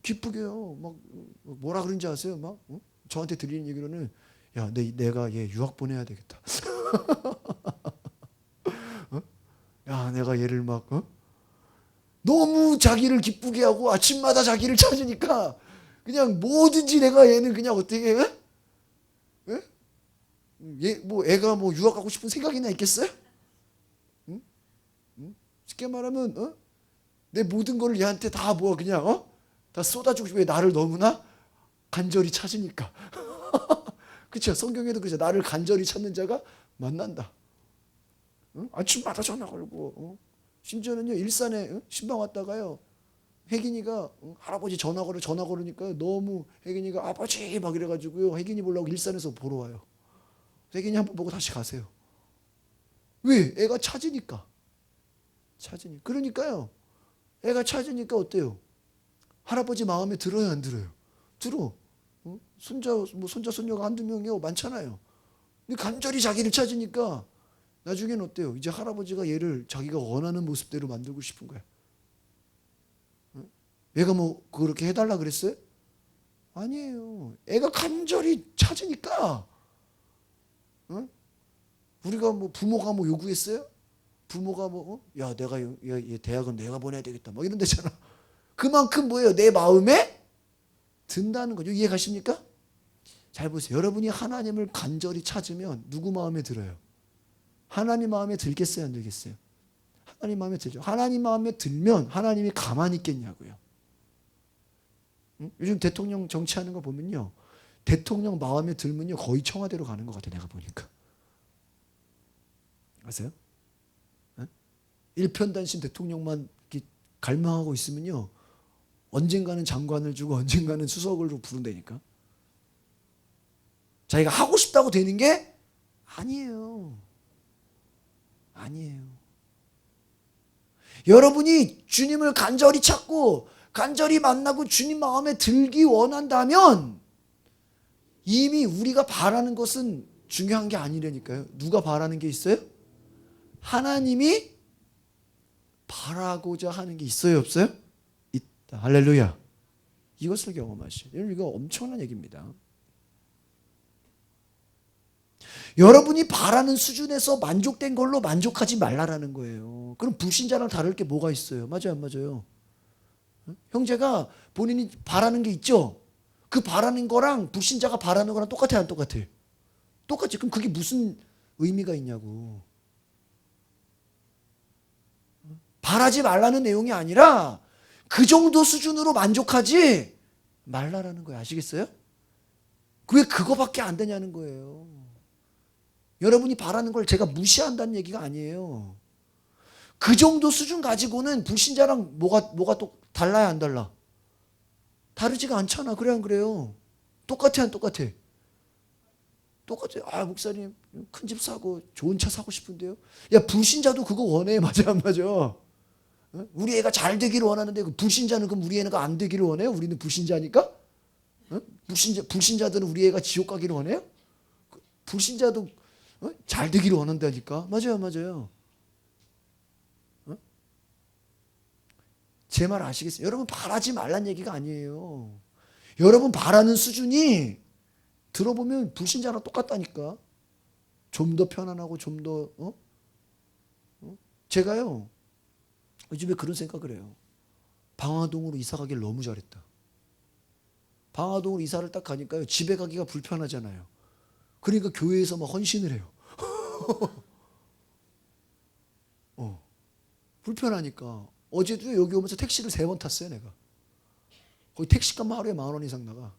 기쁘게요. 막 뭐라 그런지 아세요? 막 저한테 들리는 얘기로는 야, 내가 얘 유학 보내야 되겠다. 야, 내가 얘를 막 너무 자기를 기쁘게 하고 아침마다 자기를 찾으니까 그냥 뭐든지 내가 얘는 그냥 어떻게 뭐 애가 뭐 유학 가고 싶은 생각이나 있겠어요? 쉽게 말하면 내 모든 걸 얘한테 다 그냥 다 쏟아주고 싶어. 왜 나를 너무나 간절히 찾으니까. 그렇죠? 성경에도 그렇죠. 나를 간절히 찾는 자가 만난다. 아침마다 전화 걸고 심지어는요 일산에 신방 왔다가요 혜gin이가 할아버지 전화 걸으니까 너무 혜gin이가 아버지 막 이래가지고요. 혜gin이 보려고 일산에서 보러 와요. 혜gin이 한번 보고 다시 가세요. 왜? 애가 찾으니까. 그러니까요. 애가 찾으니까 어때요? 할아버지 마음에 들어요, 안 들어요? 들어. 손자, 손녀가 한두 명이요. 많잖아요. 근데 간절히 자기를 찾으니까 나중에는 어때요? 이제 할아버지가 얘를 자기가 원하는 모습대로 만들고 싶은 거야. 얘가 뭐 그렇게 해달라 그랬어요? 아니에요. 애가 간절히 찾으니까. 우리가 뭐 부모가 뭐 요구했어요? 부모가 뭐 야 내가 얘 대학은 내가 보내야 되겠다 뭐 이런 데잖아. 그만큼 뭐예요? 내 마음에 든다는 거죠. 이해 가십니까? 잘 보세요. 여러분이 하나님을 간절히 찾으면 누구 마음에 들어요? 하나님 마음에 들겠어요, 안 들겠어요? 하나님 마음에 들죠. 하나님 마음에 들면 하나님이 가만히 있겠냐고요. 요즘 대통령 정치하는 거 보면요. 대통령 마음에 들면요. 거의 청와대로 가는 것 같아요. 내가 보니까. 아세요? 일편단심 대통령만 갈망하고 있으면요. 언젠가는 장관을 주고 언젠가는 수석을 부른다니까. 자기가 하고 싶다고 되는 게 아니에요. 여러분이 주님을 간절히 찾고 간절히 만나고 주님 마음에 들기 원한다면 이미 우리가 바라는 것은 중요한 게 아니라니까요. 누가 바라는 게 있어요? 하나님이 바라고자 하는 게 있어요, 없어요? 있다. 할렐루야. 이것을 경험하시죠. 여러분 이거 엄청난 얘기입니다. 여러분이 바라는 수준에서 만족된 걸로 만족하지 말라라는 거예요. 그럼 불신자랑 다를 게 뭐가 있어요? 맞아요, 안 맞아요? 형제가 본인이 바라는 게 있죠? 그 바라는 거랑 불신자가 바라는 거랑 똑같아요, 안 똑같아요? 똑같지. 그럼 그게 무슨 의미가 있냐고. 바라지 말라는 내용이 아니라 그 정도 수준으로 만족하지 말라라는 거예요. 아시겠어요? 왜 그거밖에 안 되냐는 거예요. 여러분이 바라는 걸 제가 무시한다는 얘기가 아니에요. 그 정도 수준 가지고는 불신자랑 뭐가 또 달라야 안 달라? 다르지가 않잖아. 그래 안 그래요? 똑같아 안 똑같아? 똑같아요. 아 목사님 큰 집 사고 좋은 차 사고 싶은데요. 야 불신자도 그거 원해. 맞아 안 맞아? 우리 애가 잘 되기를 원하는데 불신자는 그럼 우리 애가 안 되기를 원해요? 우리는 불신자니까? 불신자들은 우리 애가 지옥 가기를 원해요? 불신자도 잘 되기를 원한다니까. 맞아요. 제 말 아시겠어요? 여러분 바라지 말란 얘기가 아니에요. 여러분 바라는 수준이 들어보면 불신자랑 똑같다니까. 좀 더 편안하고 좀 더 제가요 요즘에 그런 생각을 해요. 방화동으로 이사 가기를 너무 잘했다. 방화동으로 이사를 딱 가니까요 집에 가기가 불편하잖아요. 그러니까 교회에서 막 헌신을 해요. 불편하니까. 어제도 여기 오면서 택시를 3번 탔어요, 내가. 거의 택시값만 하루에 10,000원 이상 나가.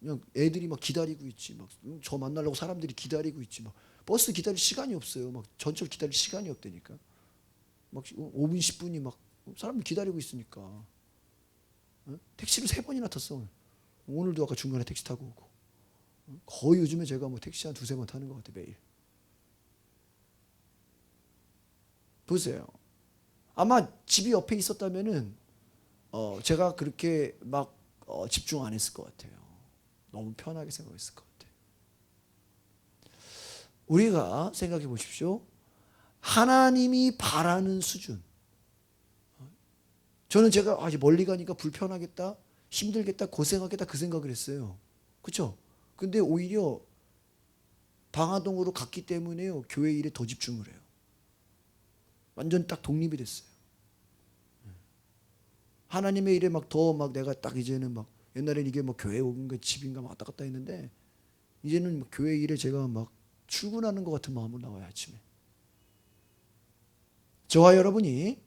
그냥 애들이 막 기다리고 있지. 막 저 만나려고 사람들이 기다리고 있지. 막 버스 기다릴 시간이 없어요. 막 전철 기다릴 시간이 없다니까. 막 5분, 10분이 막 사람들 기다리고 있으니까. 택시를 3번이나 탔어. 오늘도 아까 중간에 택시 타고 오고. 거의 요즘에 제가 뭐 택시 한 2-3번 타는 것 같아, 매일. 보세요. 아마 집이 옆에 있었다면은 제가 그렇게 막 집중 안 했을 것 같아요. 너무 편하게 생각했을 것 같아요. 우리가 생각해 보십시오. 하나님이 바라는 수준. 저는 제가 멀리 가니까 불편하겠다, 힘들겠다, 고생하겠다 그 생각을 했어요. 그렇죠? 근데 오히려 방화동으로 갔기 때문에요. 교회 일에 더 집중을 해요. 완전 딱 독립이 됐어요. 하나님의 일에 더 내가 딱 이제는 옛날엔 이게 교회 오긴가 집인가 왔다 갔다 했는데 이제는 교회 일에 제가 출근하는 것 같은 마음으로 나와요, 아침에. 저와 여러분이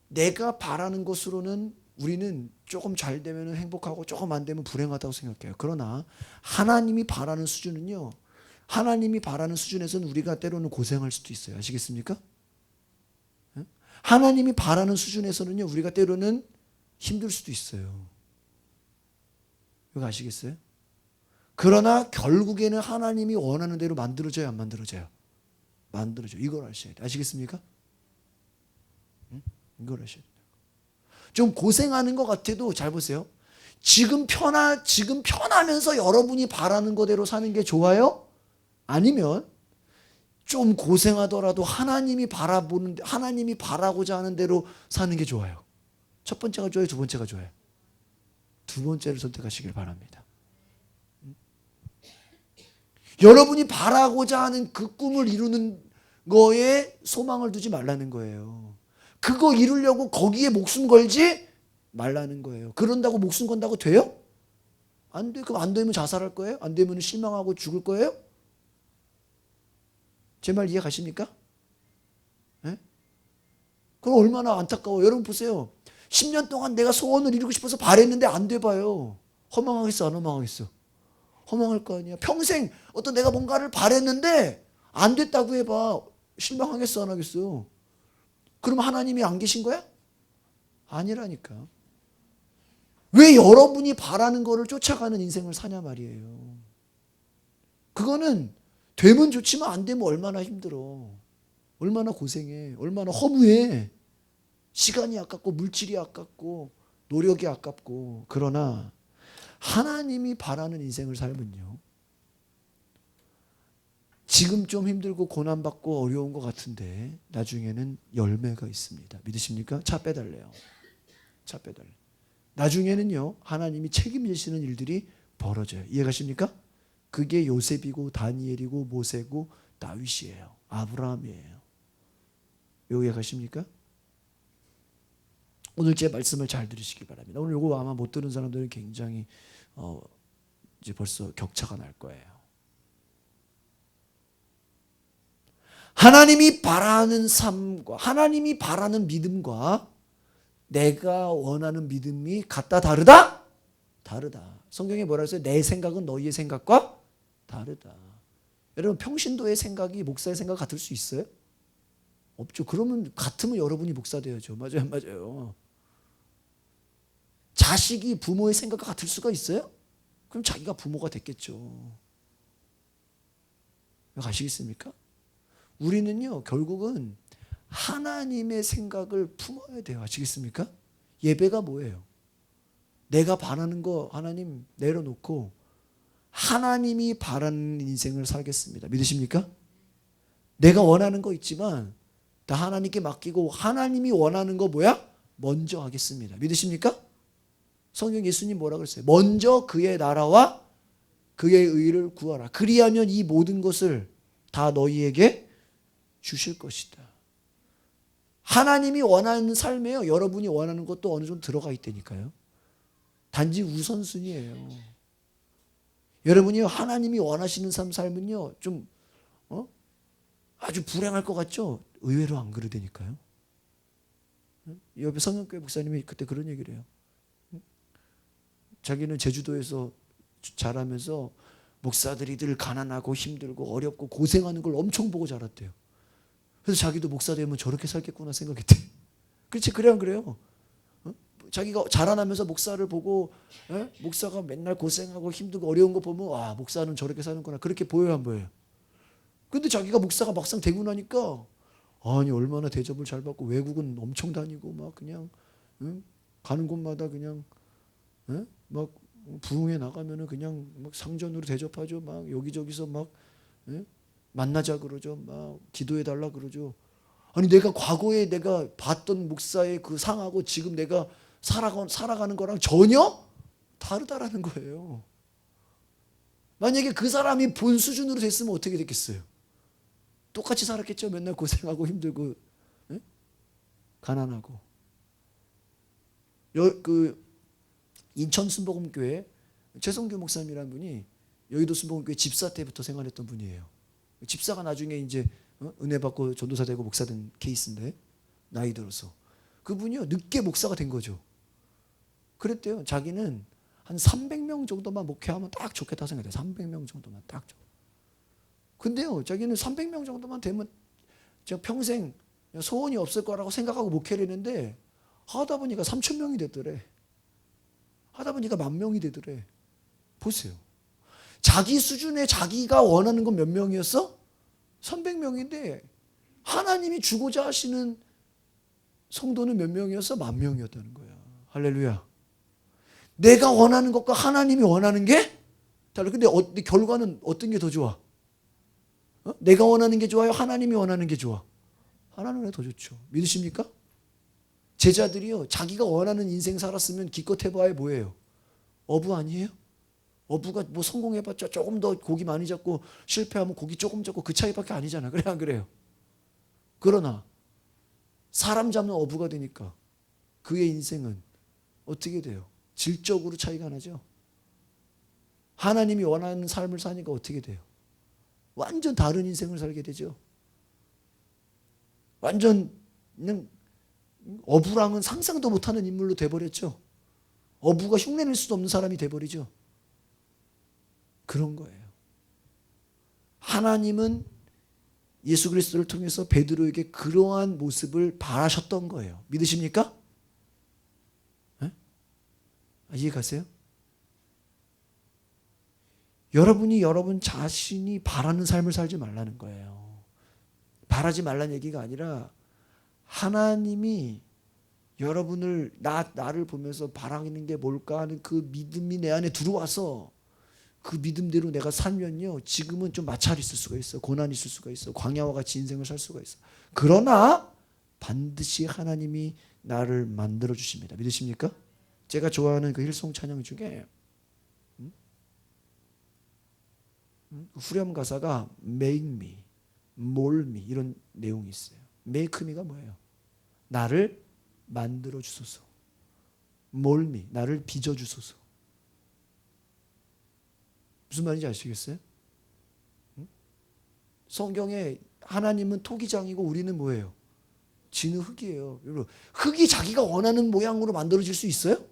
내가 바라는 것으로는 우리는 조금 잘 되면 행복하고 조금 안 되면 불행하다고 생각해요. 그러나 하나님이 바라는 수준은요. 하나님이 바라는 수준에서는 우리가 때로는 고생할 수도 있어요. 아시겠습니까? 하나님이 바라는 수준에서는요. 우리가 때로는 힘들 수도 있어요. 이거 아시겠어요? 그러나 결국에는 하나님이 원하는 대로 만들어져요, 안 만들어져요? 만들어져요. 이걸 아셔야 돼요. 아시겠습니까? 응? 이걸 아셔야 돼요. 좀 고생하는 것 같아도 잘 보세요. 지금 편하면서 여러분이 바라는 거대로 사는 게 좋아요? 아니면 좀 고생하더라도 하나님이 바라고자 하는 대로 사는 게 좋아요? 첫 번째가 좋아요? 두 번째가 좋아요? 두 번째를 선택하시길 바랍니다. 여러분이 바라고자 하는 그 꿈을 이루는 거에 소망을 두지 말라는 거예요. 그거 이루려고 거기에 목숨 걸지 말라는 거예요. 그런다고 목숨 건다고 돼요? 안 돼. 그럼 안 되면 자살할 거예요? 안 되면 실망하고 죽을 거예요? 제 말 이해 가십니까? 네? 그럼 얼마나 안타까워요. 여러분 보세요. 10년 동안 내가 소원을 이루고 싶어서 바랬는데 안 돼 봐요. 허망하겠어, 안 허망하겠어? 허망할 거 아니야. 평생 어떤 내가 뭔가를 바랬는데 안 됐다고 해봐. 실망하겠어, 안 하겠어? 그럼 하나님이 안 계신 거야? 아니라니까. 왜 여러분이 바라는 거를 쫓아가는 인생을 사냐 말이에요. 그거는 되면 좋지만 안 되면 얼마나 힘들어. 얼마나 고생해. 얼마나 허무해. 시간이 아깝고 물질이 아깝고 노력이 아깝고. 그러나 하나님이 바라는 인생을 살면요, 지금 좀 힘들고 고난받고 어려운 것 같은데 나중에는 열매가 있습니다. 믿으십니까? 차 빼달래요. 차 빼달래. 나중에는요, 하나님이 책임지시는 일들이 벌어져요. 이해가십니까? 그게 요셉이고 다니엘이고 모세고 다윗이에요. 아브라함이에요. 이해가십니까? 오늘 제 말씀을 잘 들으시기 바랍니다. 오늘 이거 아마 못 들은 사람들은 굉장히 이제 벌써 격차가 날 거예요. 하나님이 바라는 삶과 하나님이 바라는 믿음과 내가 원하는 믿음이 같다 다르다? 다르다. 성경에 뭐라 했어요? 내 생각은 너희의 생각과 다르다. 여러분 평신도의 생각이 목사의 생각 같을 수 있어요? 없죠. 그러면 같으면 여러분이 목사 돼야죠. 맞아요, 맞아요. 자식이 부모의 생각과 같을 수가 있어요? 그럼 자기가 부모가 됐겠죠. 아시겠습니까? 우리는요, 결국은 하나님의 생각을 품어야 돼요. 아시겠습니까? 예배가 뭐예요? 내가 바라는 거 하나님 내려놓고 하나님이 바라는 인생을 살겠습니다. 믿으십니까? 내가 원하는 거 있지만 다 하나님께 맡기고 하나님이 원하는 거 뭐야? 먼저 하겠습니다. 믿으십니까? 성경 예수님 뭐라 그랬어요? 먼저 그의 나라와 그의 의를 구하라. 그리하면 이 모든 것을 다 너희에게 주실 것이다. 하나님이 원하는 삶에요, 여러분이 원하는 것도 어느 정도 들어가 있다니까요. 단지 우선순위예요. 여러분이 하나님이 원하시는 삶 살면요, 좀 아주 불행할 것 같죠? 의외로 안 그러다니까요. 옆에 성형교회 목사님이 그때 그런 얘기를 해요. 자기는 제주도에서 자라면서 목사들이 늘 가난하고 힘들고 어렵고 고생하는 걸 엄청 보고 자랐대요. 그래서 자기도 목사 되면 저렇게 살겠구나 생각했대. 그렇지, 그래 안 그래요? 자기가 자라나면서 목사를 보고 목사가 맨날 고생하고 힘들고 어려운 거 보면 와, 목사는 저렇게 사는구나. 그렇게 보여요, 안 보여요? 근데 자기가 목사가 막상 되고 나니까 아니 얼마나 대접을 잘 받고 외국은 엄청 다니고 막 그냥 가는 곳마다 그냥 막 부흥회 나가면은 그냥 막 상전으로 대접하죠. 막 여기저기서 막 만나자 그러죠. 막 기도해 달라 그러죠. 아니 내가 과거에 내가 봤던 목사의 그 상하고 지금 내가 살아가는 거랑 전혀 다르다라는 거예요. 만약에 그 사람이 본 수준으로 됐으면 어떻게 됐겠어요? 똑같이 살았겠죠. 맨날 고생하고 힘들고 가난하고. 그 인천 순복음교회 최성규 목사님이라는 분이 여의도 순복음교회 집사 때부터 생활했던 분이에요. 집사가 나중에 이제 은혜 받고 전도사 되고 목사 된 케이스인데 나이 들어서 그분이요 늦게 목사가 된 거죠. 그랬대요. 자기는 한 300명 정도만 목회하면 딱 좋겠다 생각해요. 300명 정도만 딱 좋. 근데요, 자기는 300명 정도만 되면 제가 평생 소원이 없을 거라고 생각하고 목회를 했는데 하다 보니까 3천 명이 되더래. 하다 보니까 10,000명이 되더래. 보세요. 자기 수준에 자기가 원하는 건 몇 명이었어? 300명인데 하나님이 주고자 하시는 성도는 몇 명이었어? 10,000명이었다는 거야. 할렐루야. 내가 원하는 것과 하나님이 원하는 게 달라. 근데 결과는 어떤 게 더 좋아? 내가 원하는 게 좋아요? 하나님이 원하는 게 좋아? 하나님이 더 좋죠. 믿으십니까? 제자들이요, 자기가 원하는 인생 살았으면 기껏 해봐야 뭐예요? 어부 아니에요? 어부가 뭐 성공해봤자 조금 더 고기 많이 잡고 실패하면 고기 조금 잡고 그 차이밖에 아니잖아. 그래 안 그래요? 그러나 사람 잡는 어부가 되니까 그의 인생은 어떻게 돼요? 질적으로 차이가 나죠. 하나님이 원하는 삶을 사니까 어떻게 돼요? 완전 다른 인생을 살게 되죠. 완전 그냥 어부랑은 상상도 못하는 인물로 돼버렸죠. 어부가 흉내낼 수도 없는 사람이 돼버리죠. 그런 거예요. 하나님은 예수 그리스도를 통해서 베드로에게 그러한 모습을 바라셨던 거예요. 믿으십니까? 네? 이해 가세요? 여러분이 여러분 자신이 바라는 삶을 살지 말라는 거예요. 바라지 말라는 얘기가 아니라 하나님이 여러분을 나를 보면서 바라는 게 뭘까 하는 그 믿음이 내 안에 들어와서 그 믿음대로 내가 살면요, 지금은 좀 마찰이 있을 수가 있어. 고난이 있을 수가 있어. 광야와 같이 인생을 살 수가 있어. 그러나 반드시 하나님이 나를 만들어 주십니다. 믿으십니까? 제가 좋아하는 그 힐송 찬양 중에 후렴 가사가 make me, mold me 이런 내용이 있어요. make me가 뭐예요? 나를 만들어 주소서. mold me, 나를 빚어 주소서. 무슨 말인지 아시겠어요? 성경에 하나님은 토기장이고 우리는 뭐예요? 진흙 흙이에요. 여러분, 흙이 자기가 원하는 모양으로 만들어질 수 있어요?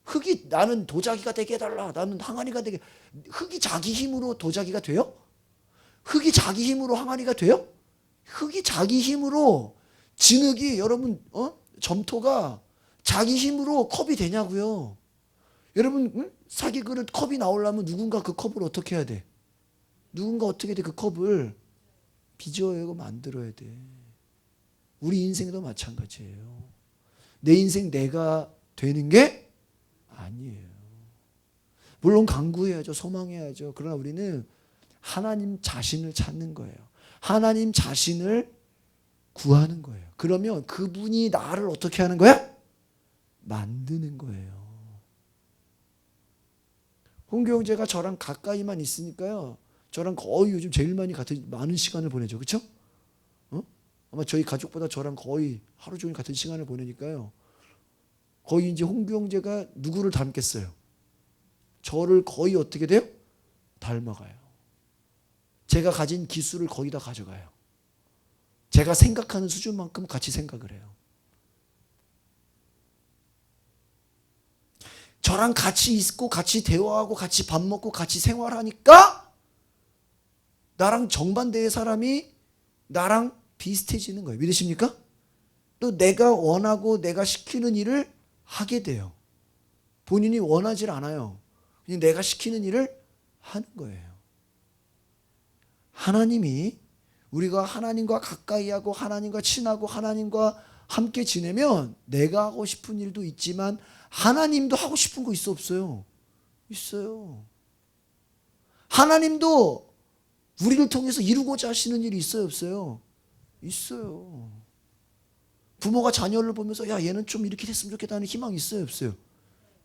흙이 나는 도자기가 되게 해달라. 나는 항아리가 되게. 흙이 자기 힘으로 도자기가 돼요? 흙이 자기 힘으로 항아리가 돼요? 흙이 자기 힘으로 진흙이 여러분 점토가 자기 힘으로 컵이 되냐고요. 여러분 사기 그릇 컵이 나오려면 누군가 그 컵을 어떻게 해야 돼? 누군가 어떻게 돼? 그 컵을 빚어야 만들어야 돼. 우리 인생도 마찬가지예요. 내 인생 내가 되는 게 아니에요. 물론 간구해야죠. 소망해야죠. 그러나 우리는 하나님 자신을 찾는 거예요. 하나님 자신을 구하는 거예요. 그러면 그분이 나를 어떻게 하는 거야? 만드는 거예요. 홍교 형제가 저랑 가까이만 있으니까요. 저랑 거의 요즘 제일 많은 시간을 보내죠. 그렇죠? 아마 저희 가족보다 저랑 거의 하루 종일 같은 시간을 보내니까요. 거의 이제 홍교 형제가 누구를 닮겠어요? 저를 거의 어떻게 돼요? 닮아가요. 제가 가진 기술을 거의 다 가져가요. 제가 생각하는 수준만큼 같이 생각을 해요. 저랑 같이 있고 같이 대화하고 같이 밥 먹고 같이 생활하니까 나랑 정반대의 사람이 나랑 비슷해지는 거예요. 믿으십니까? 또 내가 원하고 내가 시키는 일을 하게 돼요. 본인이 원하질 않아요. 그냥 내가 시키는 일을 하는 거예요. 하나님이 우리가 하나님과 가까이 하고 하나님과 친하고 하나님과 함께 지내면 내가 하고 싶은 일도 있지만 하나님도 하고 싶은 거 있어 없어요? 있어요. 하나님도 우리를 통해서 이루고자 하시는 일이 있어요 없어요? 있어요. 부모가 자녀를 보면서 야 얘는 좀 이렇게 됐으면 좋겠다 하는 희망이 있어요 없어요?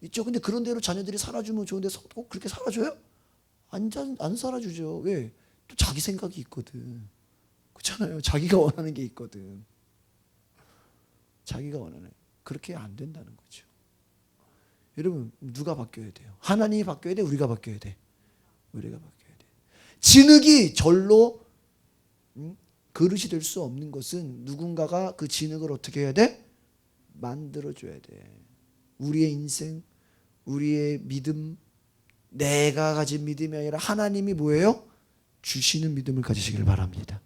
있죠. 근데 그런 대로 자녀들이 살아주면 좋은데 꼭 그렇게 살아줘요? 안 살아주죠. 왜? 또 자기 생각이 있거든. 그렇잖아요. 자기가 원하는 게 있거든. 자기가 원하는. 그렇게 안 된다는 거죠. 여러분 누가 바뀌어야 돼요? 하나님이 바뀌어야 돼? 우리가 바뀌어야 돼? 우리가 바뀌어야 돼. 진흙이 절로 그릇이 될 수 없는 것은 누군가가 그 진흙을 어떻게 해야 돼? 만들어줘야 돼. 우리의 인생, 우리의 믿음, 내가 가진 믿음이 아니라 하나님이 뭐예요? 주시는 믿음을 가지시길 바랍니다.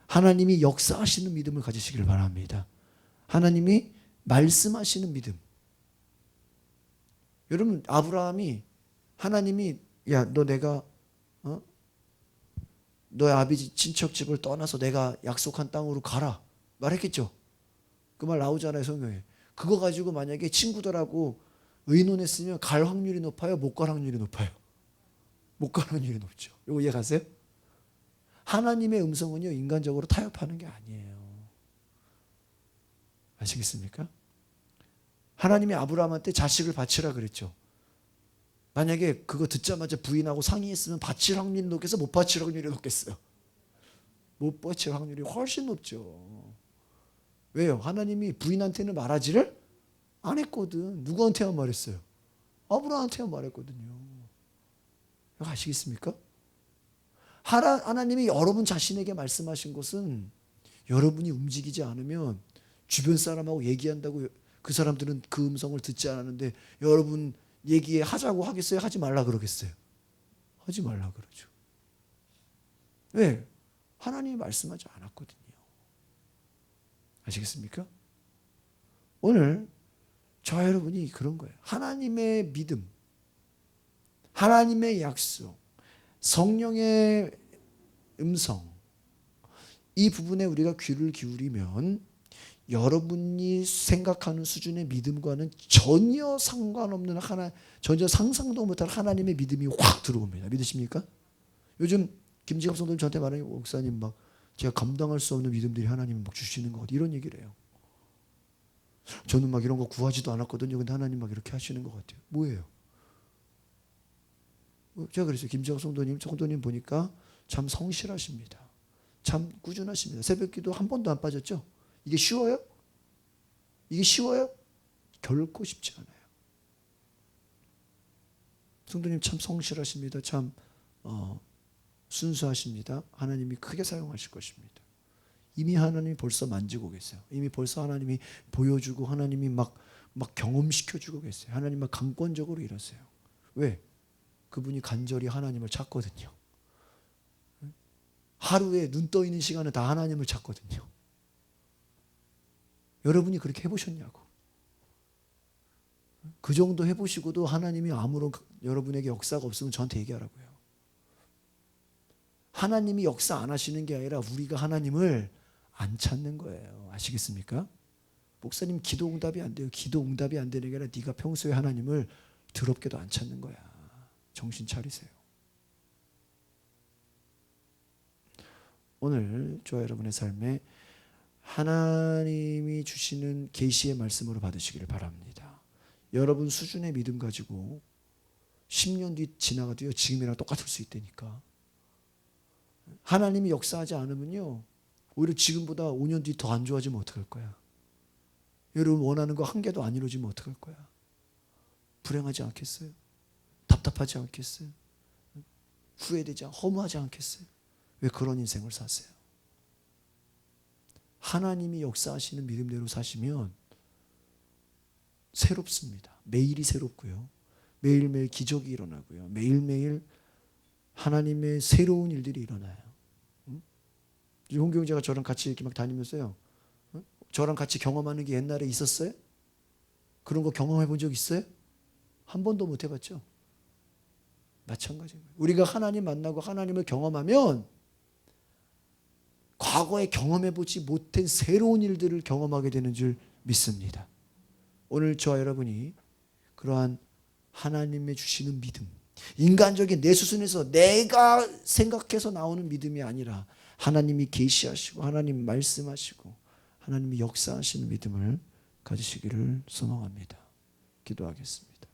하나님이 역사하시는 믿음을 가지시길 바랍니다. 하나님이 말씀하시는 믿음. 여러분, 아브라함이 하나님이 야, 너 내가 너의 아버지 친척 집을 떠나서 내가 약속한 땅으로 가라 말했겠죠. 그 말 나오잖아요, 성경에. 그거 가지고 만약에 친구들하고 의논했으면 갈 확률이 높아요, 못 갈 확률이 높아요? 못 갈 확률이 높죠. 이거 이해 가세요? 하나님의 음성은요, 인간적으로 타협하는 게 아니에요. 아시겠습니까? 하나님이 아브라함한테 자식을 바치라 그랬죠. 만약에 그거 듣자마자 부인하고 상의했으면 바칠 확률이 높겠어, 못 바칠 확률이 높겠어요? 못 바칠 확률이 훨씬 높죠. 왜요? 하나님이 부인한테는 말하지를 안 했거든. 누구한테만 말했어요? 아브라함한테만 말했거든요. 이거 아시겠습니까? 하나님이 여러분 자신에게 말씀하신 것은 여러분이 움직이지 않으면 주변 사람하고 얘기한다고 그 사람들은 그 음성을 듣지 않았는데 여러분 얘기하자고 하겠어요? 하지 말라 그러겠어요? 하지 말라 그러죠. 왜? 하나님이 말씀하지 않았거든요. 아시겠습니까? 오늘 저와 여러분이 그런 거예요. 하나님의 믿음, 하나님의 약속, 성령의 음성, 이 부분에 우리가 귀를 기울이면 여러분이 생각하는 수준의 믿음과는 전혀 상관없는 전혀 상상도 못할 하나님의 믿음이 확 들어옵니다. 믿으십니까? 요즘 김지갑 성도님 저한테 말해요. 목사님 막 제가 감당할 수 없는 믿음들이 하나님이 막 주시는 것 같아요. 이런 얘기를 해요. 저는 막 이런 거 구하지도 않았거든요. 근데 하나님 막 이렇게 하시는 것 같아요. 뭐예요? 제가 그랬어요. 김지갑 성도님 보니까 참 성실하십니다. 참 꾸준하십니다. 새벽기도 한 번도 안 빠졌죠? 이게 쉬워요? 이게 쉬워요? 결코 쉽지 않아요. 성도님 참 성실하십니다. 참 순수하십니다. 하나님이 크게 사용하실 것입니다. 이미 하나님이 벌써 만지고 계세요. 이미 벌써 하나님이 보여주고 하나님이 막 경험시켜주고 계세요. 하나님 막 강권적으로 일하세요. 왜? 그분이 간절히 하나님을 찾거든요. 하루에 눈 떠 있는 시간은 다 하나님을 찾거든요. 여러분이 그렇게 해보셨냐고. 그 정도 해보시고도 하나님이 아무런 여러분에게 역사가 없으면 저한테 얘기하라고요. 하나님이 역사 안 하시는 게 아니라 우리가 하나님을 안 찾는 거예요. 아시겠습니까? 목사님 기도 응답이 안 돼요. 기도 응답이 안 되는 게 아니라 네가 평소에 하나님을 더럽게도 안 찾는 거야. 정신 차리세요. 오늘 저와 여러분의 삶에 하나님이 주시는 계시의 말씀으로 받으시기를 바랍니다. 여러분 수준의 믿음 가지고 10년 뒤 지나가도요, 지금이랑 똑같을 수 있다니까. 하나님이 역사하지 않으면요, 오히려 지금보다 5년 뒤 더 안 좋아지면 어떡할 거야? 여러분 원하는 거 한 개도 안 이루어지면 어떡할 거야? 불행하지 않겠어요? 답답하지 않겠어요? 후회되지 허무하지 않겠어요? 왜 그런 인생을 사세요? 하나님이 역사하시는 믿음대로 사시면 새롭습니다. 매일이 새롭고요. 매일매일 기적이 일어나고요. 매일매일 하나님의 새로운 일들이 일어나요. 홍경재가 저랑 같이 이렇게 막 다니면서요, 저랑 같이 경험하는 게 옛날에 있었어요? 그런 거 경험해 본 적 있어요? 한 번도 못 해봤죠? 마찬가지입니다. 우리가 하나님 만나고 하나님을 경험하면 과거에 경험해보지 못한 새로운 일들을 경험하게 되는 줄 믿습니다. 오늘 저와 여러분이 그러한 하나님의 주시는 믿음, 인간적인 내 수준에서 내가 생각해서 나오는 믿음이 아니라 하나님이 계시하시고 하나님 말씀하시고 하나님이 역사하시는 믿음을 가지시기를 소망합니다. 기도하겠습니다.